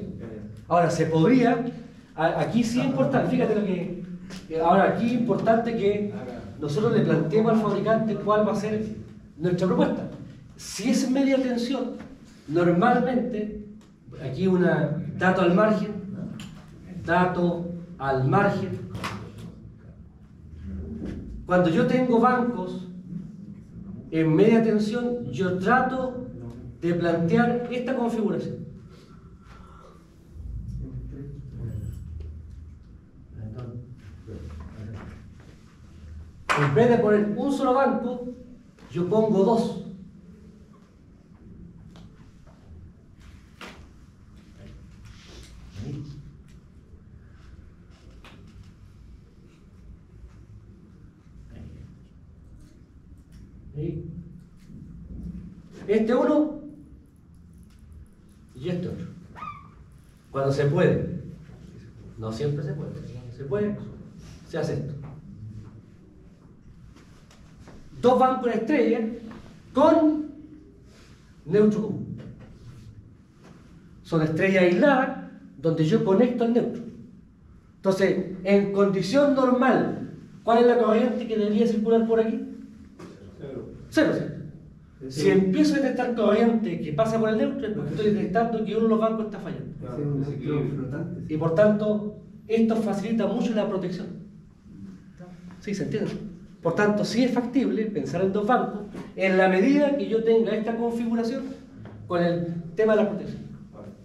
Ahora, se podría, aquí sí es importante, fíjate lo que, ahora aquí es importante que nosotros le planteemos al fabricante cuál va a ser nuestra propuesta. Si es media tensión, normalmente, aquí dato al margen, cuando yo tengo bancos en media tensión, yo trato de plantear esta configuración. En vez de poner un solo banco, yo pongo dos. Este uno y este otro. Cuando se puede, no siempre se puede, cuando se puede, se hace esto. Dos bancos en estrella con neutro común. Son estrellas aisladas donde yo conecto el neutro. Entonces, en condición normal, ¿cuál es la corriente que debería circular por aquí? Cero. Si empiezo a detectar corriente que pasa por el neutro, es porque estoy detectando que uno de los bancos está fallando. Y por tanto, esto facilita mucho la protección. ¿Sí se entiende? Por tanto, sí es factible pensar en dos bancos en la medida que yo tenga esta configuración con el tema de la protección.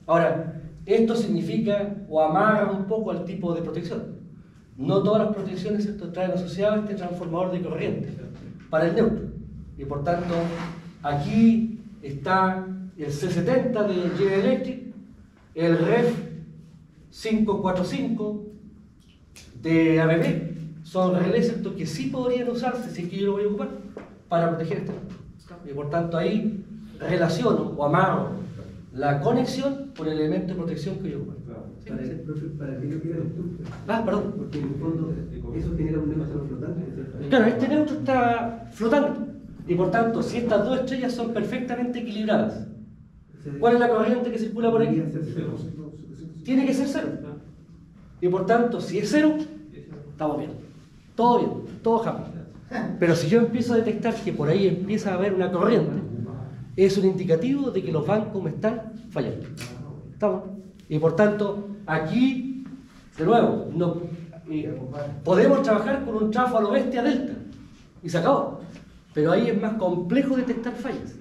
Ahora, esto significa o amarra un poco al tipo de protección. No todas las protecciones, ¿cierto?, traen asociado este transformador de corriente para el neutro. Y por tanto, aquí está el C70 de General Electric, el REF 545 de ABB. Son relés que sí podrían usarse, si es que yo lo voy a ocupar, para proteger este neutro. Y por tanto, ahí relaciono o amarro la conexión con el elemento de protección que yo ocupo. ¿Sí?
Para que no quede estructura.
Perdón.
Porque en el fondo eso genera un neutro flotante.
Claro, este neutro está flotando. Y por tanto, si estas dos estrellas son perfectamente equilibradas, ¿cuál es la corriente que circula por aquí? Tiene que ser cero. Y por tanto, si es cero, estamos bien. Todo bien, todo happy. Pero si yo empiezo a detectar que por ahí empieza a haber una corriente, es un indicativo de que los bancos me están fallando. ¿Estamos? Y por tanto, aquí, de nuevo, podemos trabajar con un trafo a lo bestia delta. Y se acabó. Pero ahí es más complejo detectar fallas.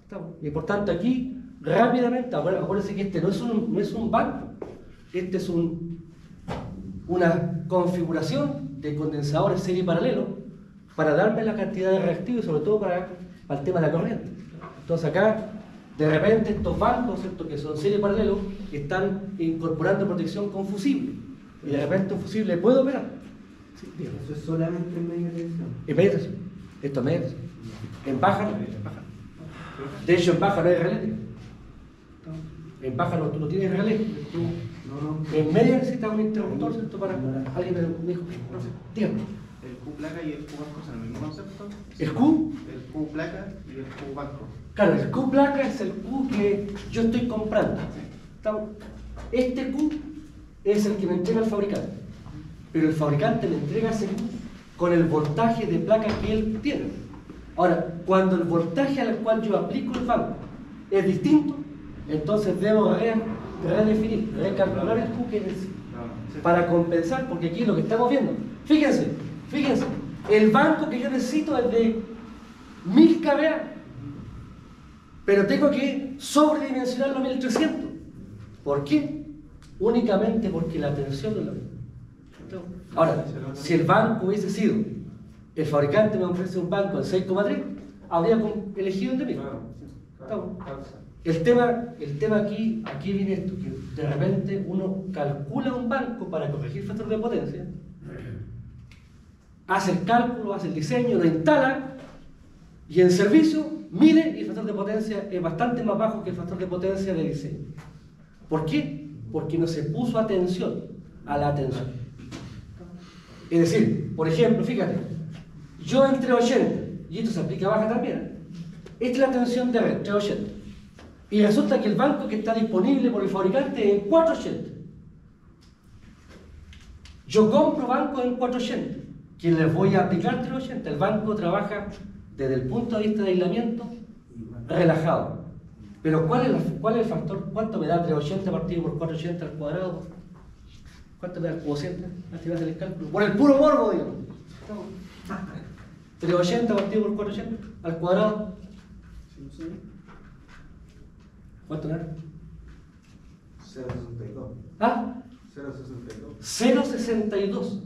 ¿Estamos? Y por tanto, aquí, rápidamente, acuérdense que este no es un banco. Este es una configuración de condensadores serie paralelo para darme la cantidad de reactivos y sobre todo para el tema de la corriente. Entonces acá, de repente estos bancos, ¿cierto?, que son serie paralelo, están incorporando protección con fusible. Y de repente un fusible puede operar. Sí,
Eso es solamente en media tensión.
en media tensión. Esto es media tensión. En baja no. De hecho, en baja no hay relé. En baja no, tú no tienes relé. Tú, en media necesitas un interruptor, ¿cierto? Para alguien me dijo, no sé, dígame.
¿El Q placa y el Q banco son el mismo concepto?
¿El Q?
El Q placa y el Q banco.
Claro, el Q placa es el Q que yo estoy comprando. Este Q es el que me entrega el fabricante. Pero el fabricante me entrega ese Q con el voltaje de placa que él tiene. Ahora, cuando el voltaje al cual yo aplico el banco es distinto, entonces debo redefinir, recalcular el Q que necesito para compensar, porque aquí es lo que estamos viendo. Fíjense, el banco que yo necesito es de 1000 kVA, pero tengo que sobredimensionarlo a 1300. ¿Por qué? Únicamente porque la tensión no es la misma. Ahora, si el banco hubiese sido, el fabricante me ofrece un banco en 6,3, habría elegido el de 1000. El tema aquí viene esto, que de repente uno calcula un banco para corregir el factor de potencia, hace el cálculo, hace el diseño, lo instala y en servicio mide y el factor de potencia es bastante más bajo que el factor de potencia de diseño. ¿Por qué? Porque no se puso atención a la tensión. Es decir, por ejemplo, fíjate, yo en 380, y esto se aplica a baja también, esta es la tensión de red, 380. Y resulta que el banco que está disponible por el fabricante es en 480. Yo compro bancos en 480, que les voy a aplicar 380. El banco trabaja desde el punto de vista de aislamiento relajado. Pero ¿cuál es el factor? ¿Cuánto me da 380 partido por 480 al cuadrado? ¿Cuánto me da el cociente? Así va a hacer el cálculo. Por el puro morbo, digamos. 380 partido por 480 al cuadrado. ¿Cuánto era?
0,62.
¿Ah?
0,62.
0,62.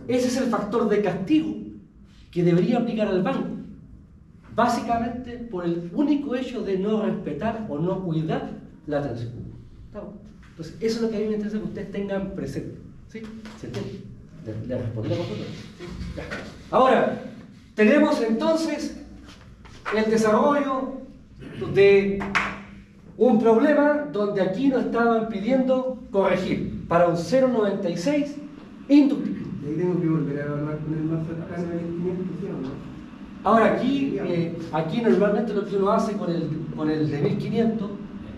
Ese es el factor de castigo que debería aplicar al banco. Básicamente por el único hecho de no respetar o no cuidar la tensión. Entonces, eso es lo que a mí me interesa que ustedes tengan presente. ¿Sí? ¿Se entiende? Le respondí a vosotros. ¿Sí? Ahora, tenemos entonces el desarrollo de un problema donde aquí nos estaban pidiendo corregir para un 0,96 inductivo.
Ahí tengo que volver a evaluar con el más cercano del 500, ¿sí o no?
Ahora aquí normalmente lo que uno hace con el de 1500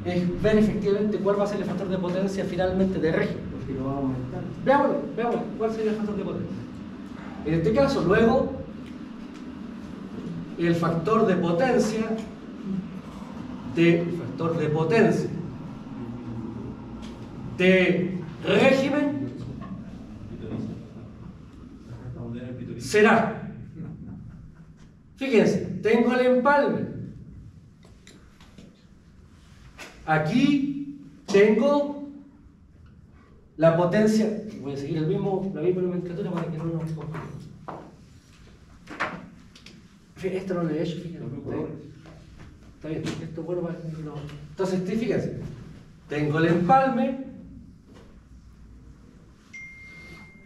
es ver efectivamente cuál va a ser el factor de potencia finalmente de régimen.
Porque lo va a aumentar.
Veamos cuál sería el factor de potencia. En este caso, luego, el factor de potencia de régimen será, fíjense, tengo el empalme, aquí tengo la potencia, voy a seguir la misma nomenclatura para que no nos confundamos. Esto no lo he hecho, fíjense. Está bien, esto es bueno para que no. Entonces, fíjense, tengo el empalme,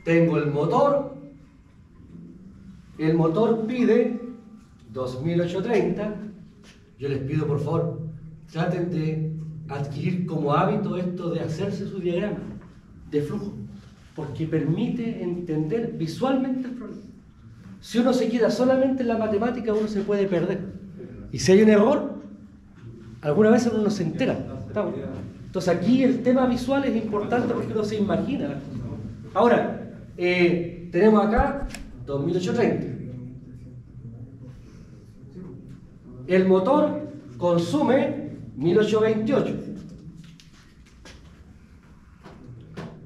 tengo el motor pide 2830, yo les pido por favor, traten de adquirir como hábito esto de hacerse su diagrama de flujo, porque permite entender visualmente el problema. Si uno se queda solamente en la matemática, uno se puede perder. Y si hay un error, algunas veces uno no se entera. Entonces aquí el tema visual es importante porque uno se imagina las cosas. Ahora, tenemos acá 2830. El motor consume 1828.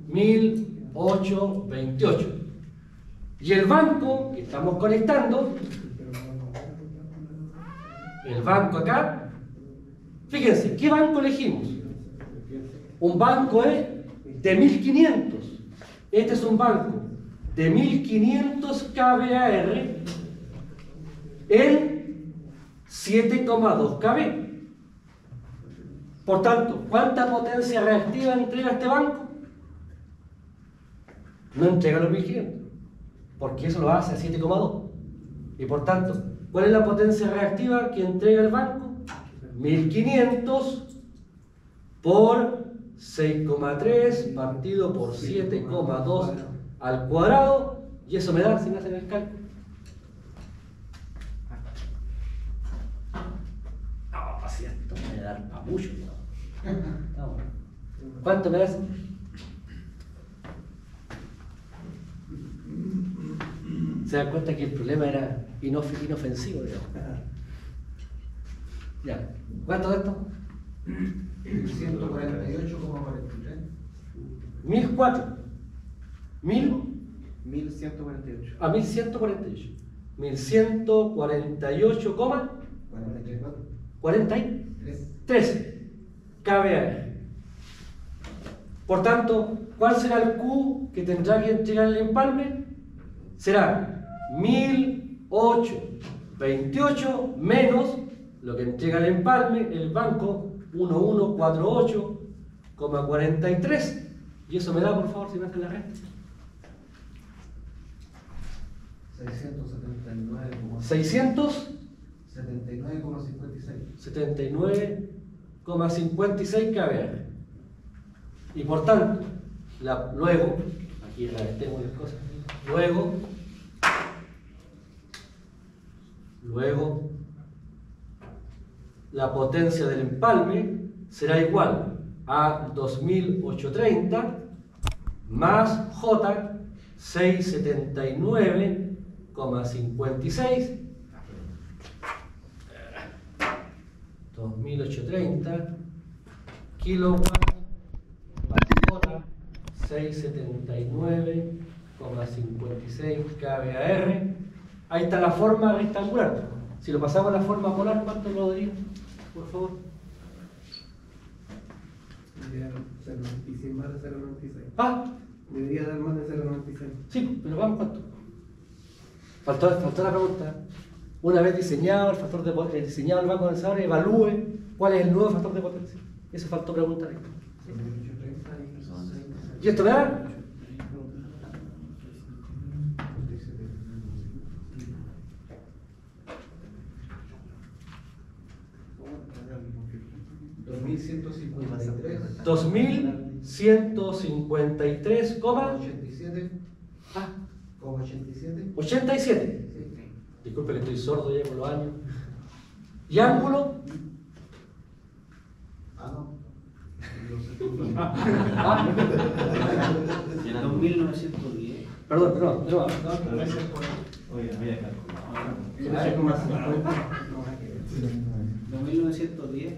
1828. Y el banco que estamos conectando, el banco acá, fíjense, ¿qué banco elegimos? Un banco de 1500. Este es un banco de 1500 kVAR el 7,2 kV. Por tanto, ¿cuánta potencia reactiva entrega este banco? No entrega los 1500, porque eso lo hace a 7,2. Y por tanto, ¿cuál es la potencia reactiva que entrega el banco? 1500 por 6,3 partido por 7,2 al cuadrado, y eso me da, si me hacen el cálculo. No, si esto me da para mucho. No. ¿Cuánto me das? Se dan cuenta que el problema era inofensivo, digamos. Ya. ¿Cuánto de esto?
148,43.
1004.
1148.
A 1148. 1148,43 kVA. Por tanto, ¿cuál será el Q que tendrá que entregar el empalme? Será 1828 menos lo que entrega el empalme, el banco, 1148,43. Y eso me da, por favor, si me hacen la resta. 679,56 kVA. Y por tanto, luego, aquí revestemos las cosas, luego, la potencia del empalme será igual a 2830 más J 679,56, 2830 kilowatts más J 679,56 kVAR. Ahí está la forma rectangular. Si lo pasamos a la forma polar, ¿cuánto lo daría? Por favor.
Debería ser 96 más de 0,96.
Ah,
Debería dar más de 0,96.
sí, pero vamos, ¿cuánto? Faltó la pregunta. Una vez diseñado el factor de potencia, diseñado el banco condensador, evalúe cuál es el nuevo factor de potencia. Eso faltó preguntar. ¿Sí? ¿Y esto me da?
$2153,87.
87. Disculpe que estoy sordo ya con los años. ¿Y ángulo? Ah,
2910.
perdón.
Oye, había calculado. 2910.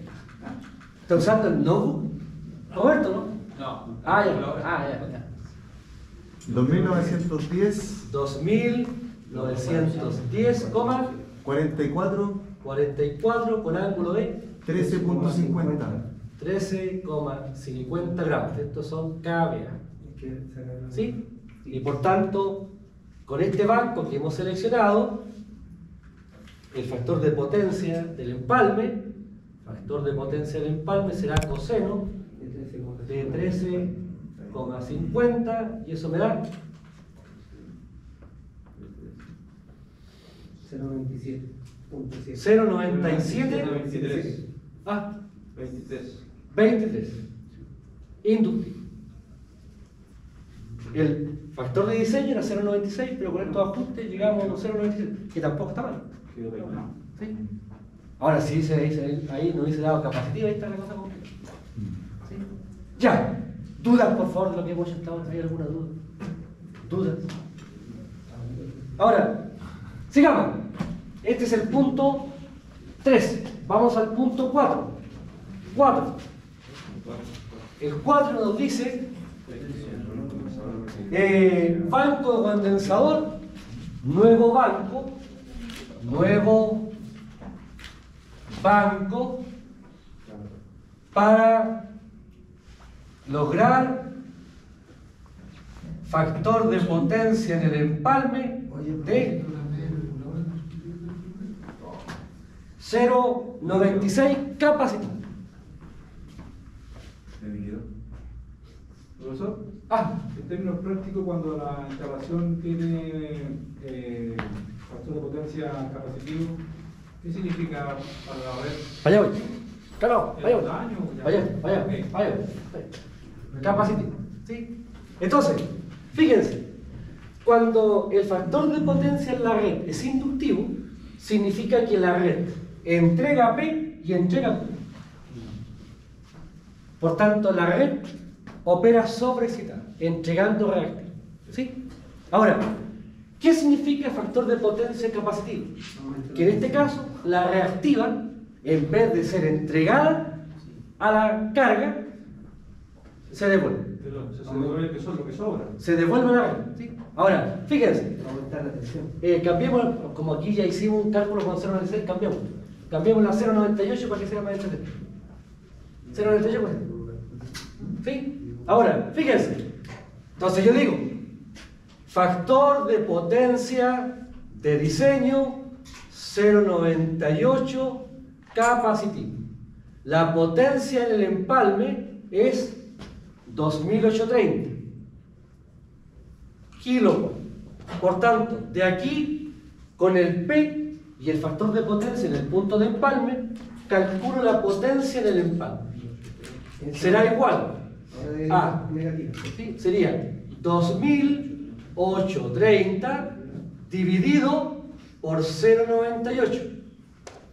¿Está usando el notebook? Roberto, ¿no?
No.
Ya.
2910,
2910,44 con ángulo de
13.50.
13,50 gramos. Estos son kVA. ¿Sí? Y por tanto, con este banco que hemos seleccionado, el factor de potencia del empalme será coseno de 13,50, y eso me da 0,97. Ah, 23. Inductivo. El factor de diseño era 0,96, pero con estos ajustes llegamos a 0,96, que tampoco está mal. ¿Sí? Ahora sí dice ahí no dice dado capacitiva, ahí está la cosa completa. ¿Sí? Ya, dudas por favor de lo que hemos estado. ¿Hay alguna duda? ¿Dudas? Ahora, sigamos. Este es el punto 3. Vamos al punto 4. El 4 nos dice banco de condensador, nuevo banco para lograr factor de potencia en el empalme de 0,96 capacitivo.
Profesor,
Ah,
en términos prácticos, cuando la instalación tiene factor de potencia capacitivo, ¿qué significa para la red?
para allá voy. Calado, para allá voy.
¿El daño?
Para allá, para allá,
Ok.
para allá. Capacitivo. ¿Sí? Entonces, fíjense, cuando el factor de potencia en la red es inductivo, significa que la red entrega P y entrega Q. Por tanto, la red opera sobreexcitada, entregando reactivo. ¿Sí? Ahora, ¿qué significa factor de potencia capacitivo? Que en este caso, la reactiva, en vez de ser entregada a la carga, se devuelve.
Se devuelve lo que sobra.
Se devuelve a la red. ¿Sí? Ahora, fíjense,
Aumentar la tensión.
cambiemos, como aquí ya hicimos un cálculo con 0,96, cambiamos la 0,98 para que sea más entretenido. 0,98 pues. ¿Sí? Ahora, fíjense. Entonces yo digo, factor de potencia de diseño 0,98 capacitivo. La potencia en el empalme es 2830 kilovatios. Por tanto, de aquí, con el P y el factor de potencia en el punto de empalme, calculo la potencia en el empalme. Será igual a,
Negativo.
¿sí? Sería 2830 dividido por 0,98.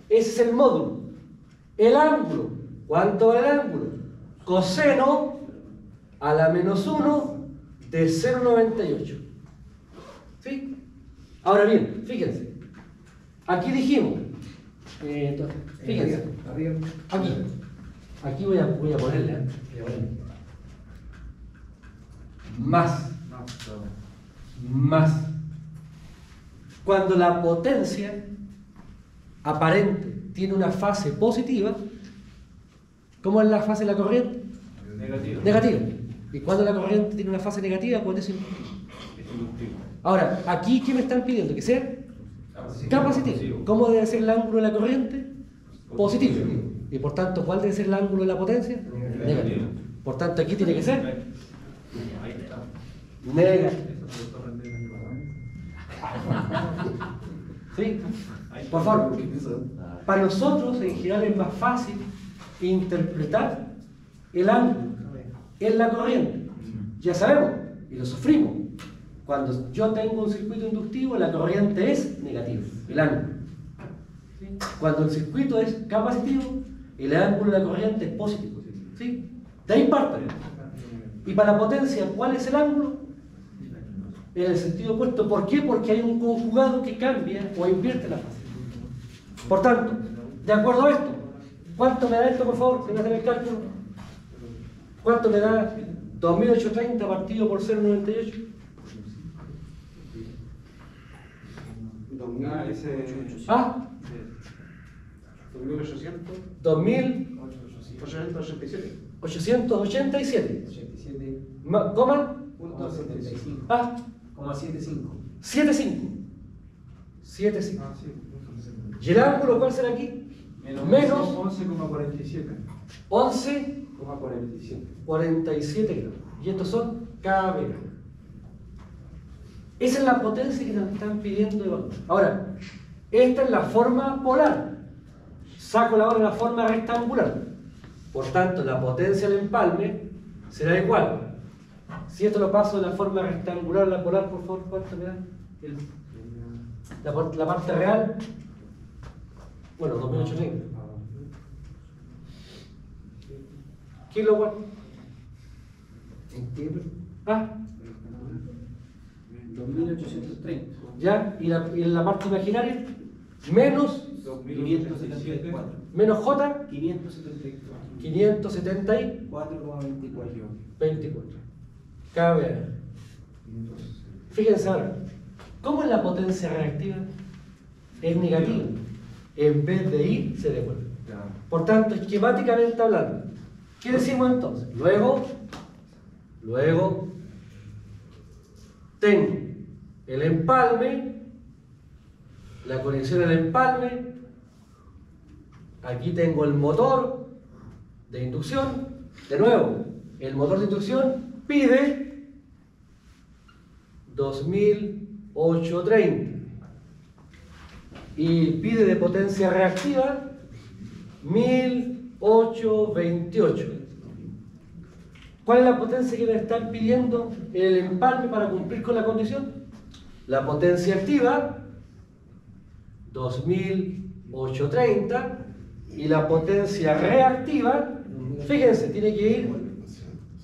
Ese es el módulo. El ángulo, ¿cuánto vale el ángulo? Coseno a la menos 1 de 0,98. ¿Sí? Ahora bien, fíjense. Aquí dijimos, entonces, fíjense, aquí voy a ponerle, más. Cuando la potencia aparente tiene una fase positiva, ¿cómo es la fase de la corriente?
Negativo.
Negativa. Y cuando la corriente tiene una fase negativa, puede ser inductiva. Ahora, aquí, ¿qué me están pidiendo? Que sea capacitivo. ¿Cómo debe ser el ángulo de la corriente? Positivo. Y por tanto, ¿cuál debe ser el ángulo de la potencia? Negativo. Por tanto, aquí tiene que ser negativo. ¿Sí? Por favor. Para nosotros, en general, es más fácil interpretar el ángulo en la corriente. Ya sabemos, y lo sufrimos. Cuando yo tengo un circuito inductivo, la corriente es negativa, el ángulo. ¿Sí? Cuando el circuito es capacitivo, el ángulo de la corriente es positivo. ¿Sí? De ahí parte. Y para la potencia, ¿cuál es el ángulo? En el sentido opuesto. ¿Por qué? Porque hay un conjugado que cambia o invierte la fase. Por tanto, de acuerdo a esto, ¿cuánto me da esto, por favor? ¿Se me hace el cálculo? ¿Cuánto me da 2830 partido por 0,98? ¿Ah?
2800.
2887.
87.
¿Coma?
Punto 75.
Ah,
75.
75. 75.
Ah, sí.
¿Y el ángulo cuál será aquí? Menos
11,47.
11,47 grados. Y estos son KB. Esa es la potencia que nos están pidiendo evaluar. Ahora, esta es la forma polar. Saco ahora la forma rectangular. Por tanto, la potencia del empalme será igual. Si esto lo paso de la forma rectangular a la polar, por favor, ¿cuánto me da? La parte real. Bueno, 2830. Kilowatt. Ah,
2830.
ya. ¿Y la parte imaginaria? Menos
574.
menos J,
574.
574.
4,24.
KB. Fíjense ahora, ¿cómo es la potencia reactiva? Es negativa. En vez de ir, se devuelve. Por tanto, esquemáticamente hablando, ¿qué decimos entonces? Luego, tengo el empalme, la conexión al empalme, Aquí tengo el motor de inducción. De nuevo, el motor de inducción pide 2830 y pide de potencia reactiva 1828. ¿Cuál es la potencia que me están pidiendo en el empalme para cumplir con la condición? La potencia activa 2830 y la potencia reactiva, fíjense, tiene que ir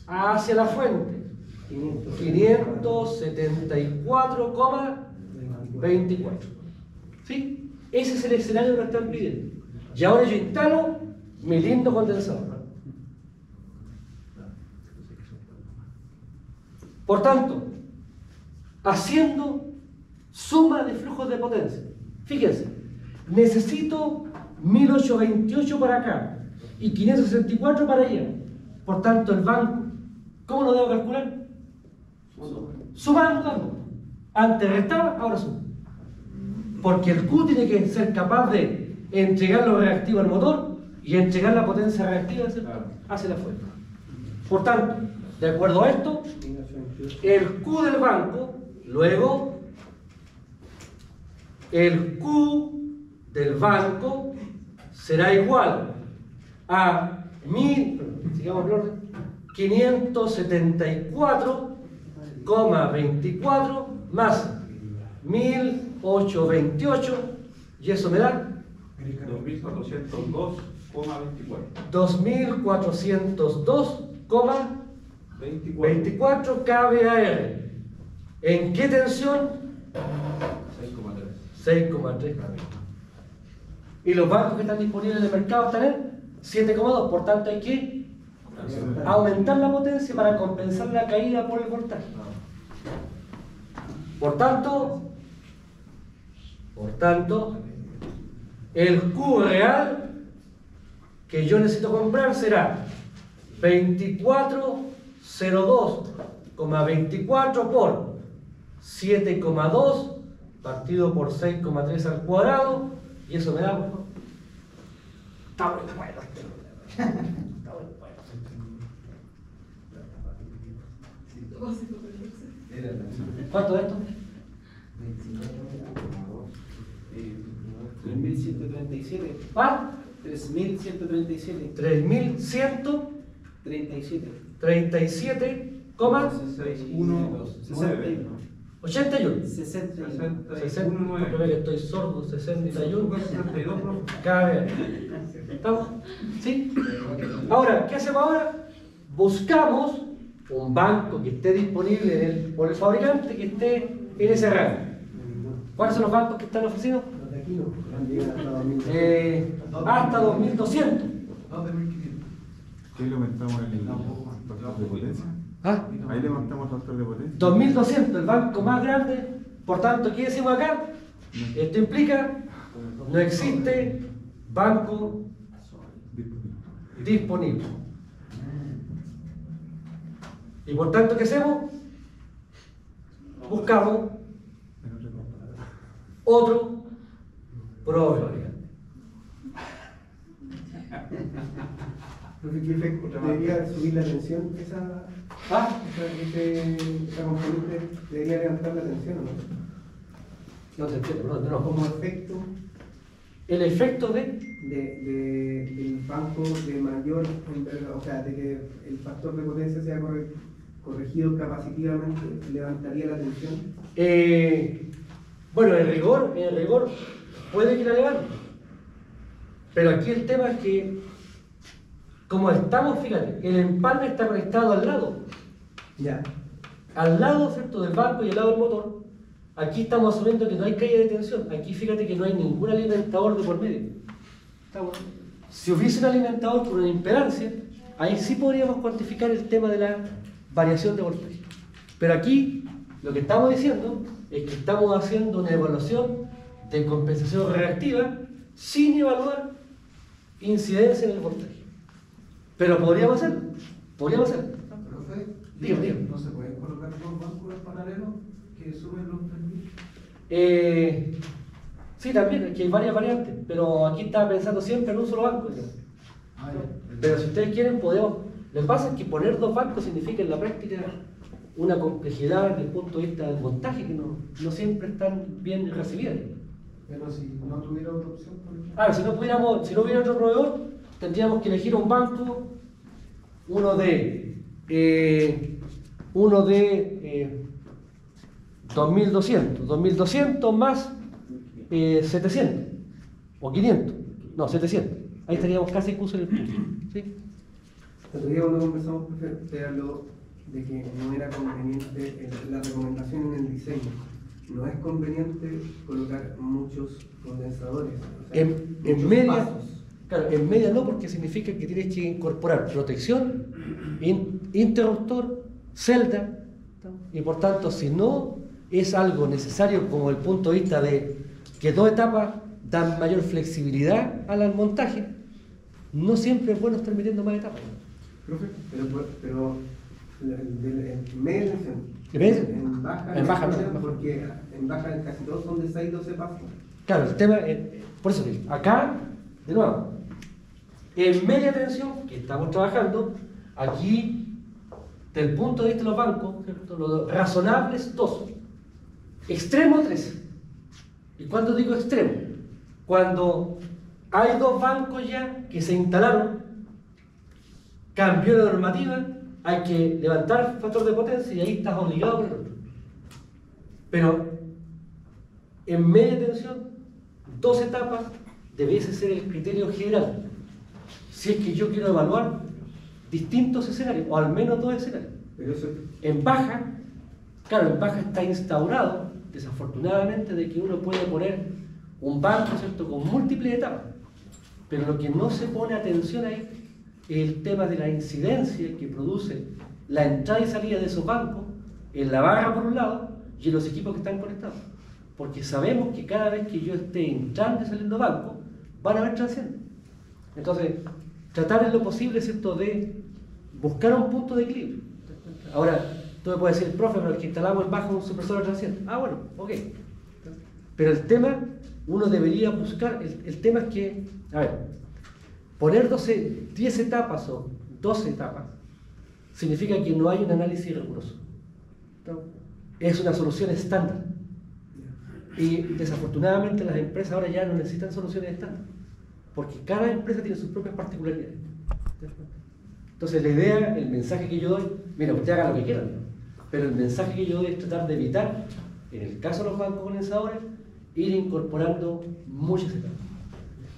hacia la fuente, 574,24. ¿Sí? Ese es el escenario que nos están pidiendo. Y ahora yo instalo mi lindo condensador. Por tanto, haciendo suma de flujos de potencia. Fíjense, necesito 1828 para acá y 564 para allá. Por tanto, el banco, ¿cómo lo debo calcular? Sumando. Antes restaba, ahora suma. Porque el Q tiene que ser capaz de entregar lo reactivo al motor y entregar la potencia reactiva hacia la fuente. Por tanto, de acuerdo a esto, el Q del banco, luego el Q del banco será igual a 574,24 más 1828, y eso me da 2402,24 kVAR. ¿En qué tensión? 6,3. Y los bancos que están disponibles en el mercado están en 7,2. Por tanto, hay que aumentar la potencia para compensar la caída por el voltaje. Por tanto, el Q real que yo necesito comprar será 2402,24 por 7,2 partido por 6,3 al cuadrado, y eso me da, por favor. Está bueno. ¿Cuánto es esto?
3137.
¿Ah?
3137.
3137, 81. 61. Creo que estoy sordo. 61. Cabe. ¿Estamos? ¿Sí? Ahora, ¿qué hacemos ahora? Buscamos un banco que esté disponible por el fabricante, que esté en ese rango. ¿Cuáles son los bancos que están ofrecidos? Hasta 2200.
¿Qué le aumentamos el factor de potencia?
¿Ah?
Ahí le aumentamos el factor de potencia.
2200, el banco más grande. Por tanto, ¿qué decimos acá? Esto implica no existe banco disponible. Y por tanto, ¿qué hacemos? Buscamos otro proveedor.
¿Qué efecto debería subir la tensión? Esa componente debería levantar la tensión, ¿no?
No te entiendo, no.
Como efecto
El efecto
del banco de mayor, o sea, de que el factor de potencia sea corregido capacitivamente, levantaría la tensión.
Bueno, en rigor puede que la levante. Pero aquí el tema es que, como estamos, fíjate, el empalme está conectado al lado.
Ya.
Al lado, ¿cierto?, del banco y al lado del motor. Aquí estamos asumiendo que no hay caída de tensión. Aquí fíjate que no hay ningún alimentador de por medio. Si hubiese un alimentador con una impedancia, ahí sí podríamos cuantificar el tema de la variación de voltaje. Pero aquí lo que estamos diciendo es que estamos haciendo una evaluación de compensación reactiva sin evaluar incidencia en el voltaje. Pero podríamos hacerlo.
Profe,
Digo.
¿no se pueden colocar dos bancos en paralelo que suben los 3000?
Sí, también, aquí hay varias variantes, pero aquí estaba pensando siempre en un solo banco. Pero si ustedes quieren, podemos. Lo que pasa es que poner dos bancos significa en la práctica una complejidad desde el punto de vista del montaje que no siempre están bien recibidas.
Pero si no tuviera otra opción, por ejemplo.
Si no hubiera otro proveedor, tendríamos que elegir un banco, uno de 2.200 más 700 o 500, no, 700. Ahí estaríamos casi incluso en el punto. ¿Sí?
El otro día cuando conversamos, profe, usted habló de que no era conveniente la recomendación en el diseño. No es conveniente colocar muchos condensadores. O sea,
En media, claro, en media no, porque significa que tienes que incorporar protección, interruptor, celda, y por tanto, si no es algo necesario como el punto de vista de que dos etapas dan mayor flexibilidad al montaje, no siempre es bueno estar metiendo más etapas.
Profe, pero en media tensión. En baja no, porque en baja casi todos son de 6-12 pasos.
Claro, el tema, por eso digo, acá, de nuevo, en media tensión, que estamos trabajando, aquí, del punto de vista de los bancos, ¿cierto? Lo razonable es 2, extremo 3. ¿Y cuándo digo extremo? Cuando hay dos bancos ya que se instalaron, cambió la normativa, hay que levantar factor de potencia y ahí estás obligado por el otro. Pero en media tensión, 2 etapas debiese ser el criterio general. Si es que yo quiero evaluar distintos escenarios, o al menos 2 escenarios.
Pero eso
En baja, claro, en baja está instaurado, desafortunadamente, de que uno puede poner un banco, ¿cierto?, con múltiples etapas. Pero lo que no se pone atención ahí es el tema de la incidencia que produce la entrada y salida de esos bancos en la barra por un lado y en los equipos que están conectados. Porque sabemos que cada vez que yo esté entrando y saliendo banco, van a haber transientes. Entonces, tratar en lo posible, ¿cierto?, de buscar un punto de equilibrio. Ahora, tú me puedes decir, profe, pero el que instalamos en bajo un supresor de transiente. Ah, bueno, ok. Pero el tema, uno debería buscar, el tema es que, a ver, poner 10 etapas o 12 etapas significa que no hay un análisis riguroso. Es una solución estándar. Y desafortunadamente las empresas ahora ya no necesitan soluciones estándar, porque cada empresa tiene sus propias particularidades. Entonces la idea, el mensaje que yo doy, mira, usted haga lo que quieran, pero el mensaje que yo doy es tratar de evitar, en el caso de los bancos condensadores, ir incorporando muchas etapas.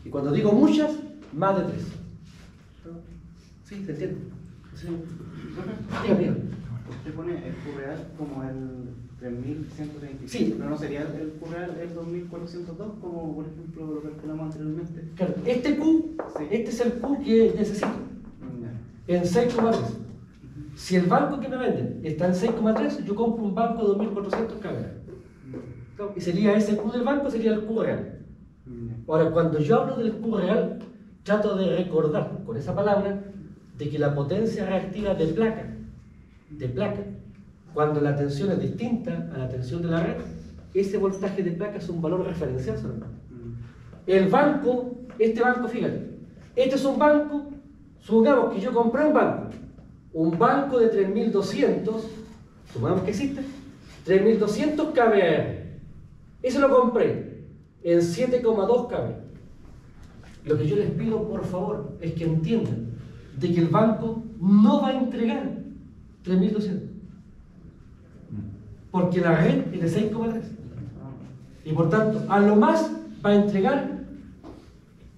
Y cuando digo muchas, más de 3. ¿Sí? ¿Se entiende? ¿Sí? Dígame.
Usted pone el Q real como el 3135,
sí,
pero no sería el Q real el 2402, como por ejemplo lo calculamos anteriormente.
Claro, este Q, sí, este es el Q que necesito, en 6,3. Si el banco que me venden está en 6,3, yo compro un banco de 2400 kW. Y sería ese Q del banco, sería el Q real. Ahora, cuando yo hablo del Q real, trato de recordar con esa palabra de que la potencia reactiva de placa, cuando la tensión es distinta a la tensión de la red, ese voltaje de placa es un valor referencial solamente. El banco, este banco, fíjate, este es un banco, supongamos que yo compré un banco de 3200, supongamos que existe, 3200 kVA. Eso lo compré en 7,2 kVA. Lo que yo les pido, por favor, es que entiendan de que el banco no va a entregar 3200, porque la red es de 6,3 y por tanto a lo más va a entregar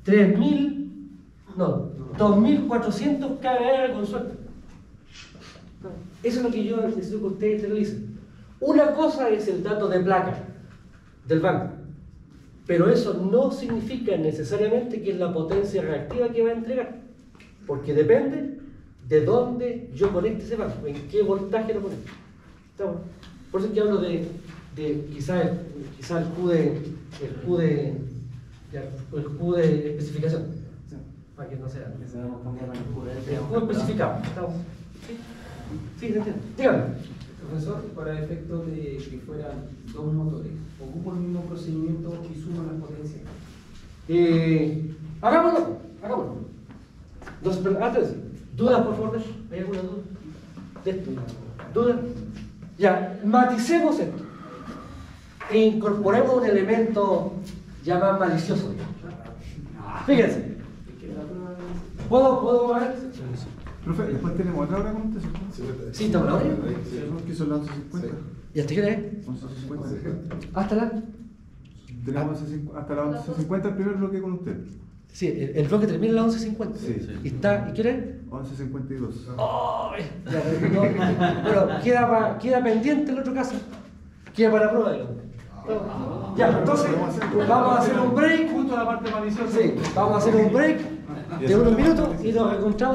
2400 kVA con suerte. Eso es lo que yo necesito que ustedes internalicen. Una cosa es el dato de placa del banco, pero eso no significa necesariamente que es la potencia reactiva que va a entregar, porque depende de dónde yo conecte ese banco, en qué voltaje lo conecte. Por eso es que hablo de quizá el Q de especificación, para que no sea el Q especificado. ¿Sí? Sí, se entiende. Dígame.
Profesor, para efectos de que fueran dos motores, ¿ocupo el mismo procedimiento y sumo las potencias?
Hagámoslo. Entonces, pero antes, ¿dudas, por favor? ¿Hay alguna duda? ¿De esto? ¿Dudas? Ya, maticemos esto. E incorporemos un elemento ya más malicioso. Fíjense. ¿Puedo ver?
Profe, después tenemos otra hora con usted, ¿cierto?
Sí, estamos ahora.
¿Qué son las 11:50?
¿Y hasta qué hora es?
11:50.
¿Hasta la?
Tenemos hasta las 11:50 el primer bloque con usted.
Sí, el bloque termina a las 11:50.
Sí.
¿Y qué hora es?
11:52.
¡Ay! Pero queda pendiente el otro caso. Queda para prueba, digamos. Ya, entonces vamos a hacer un break.
Justo la parte maliciosa.
Sí, vamos a hacer un break de unos minutos y nos encontramos.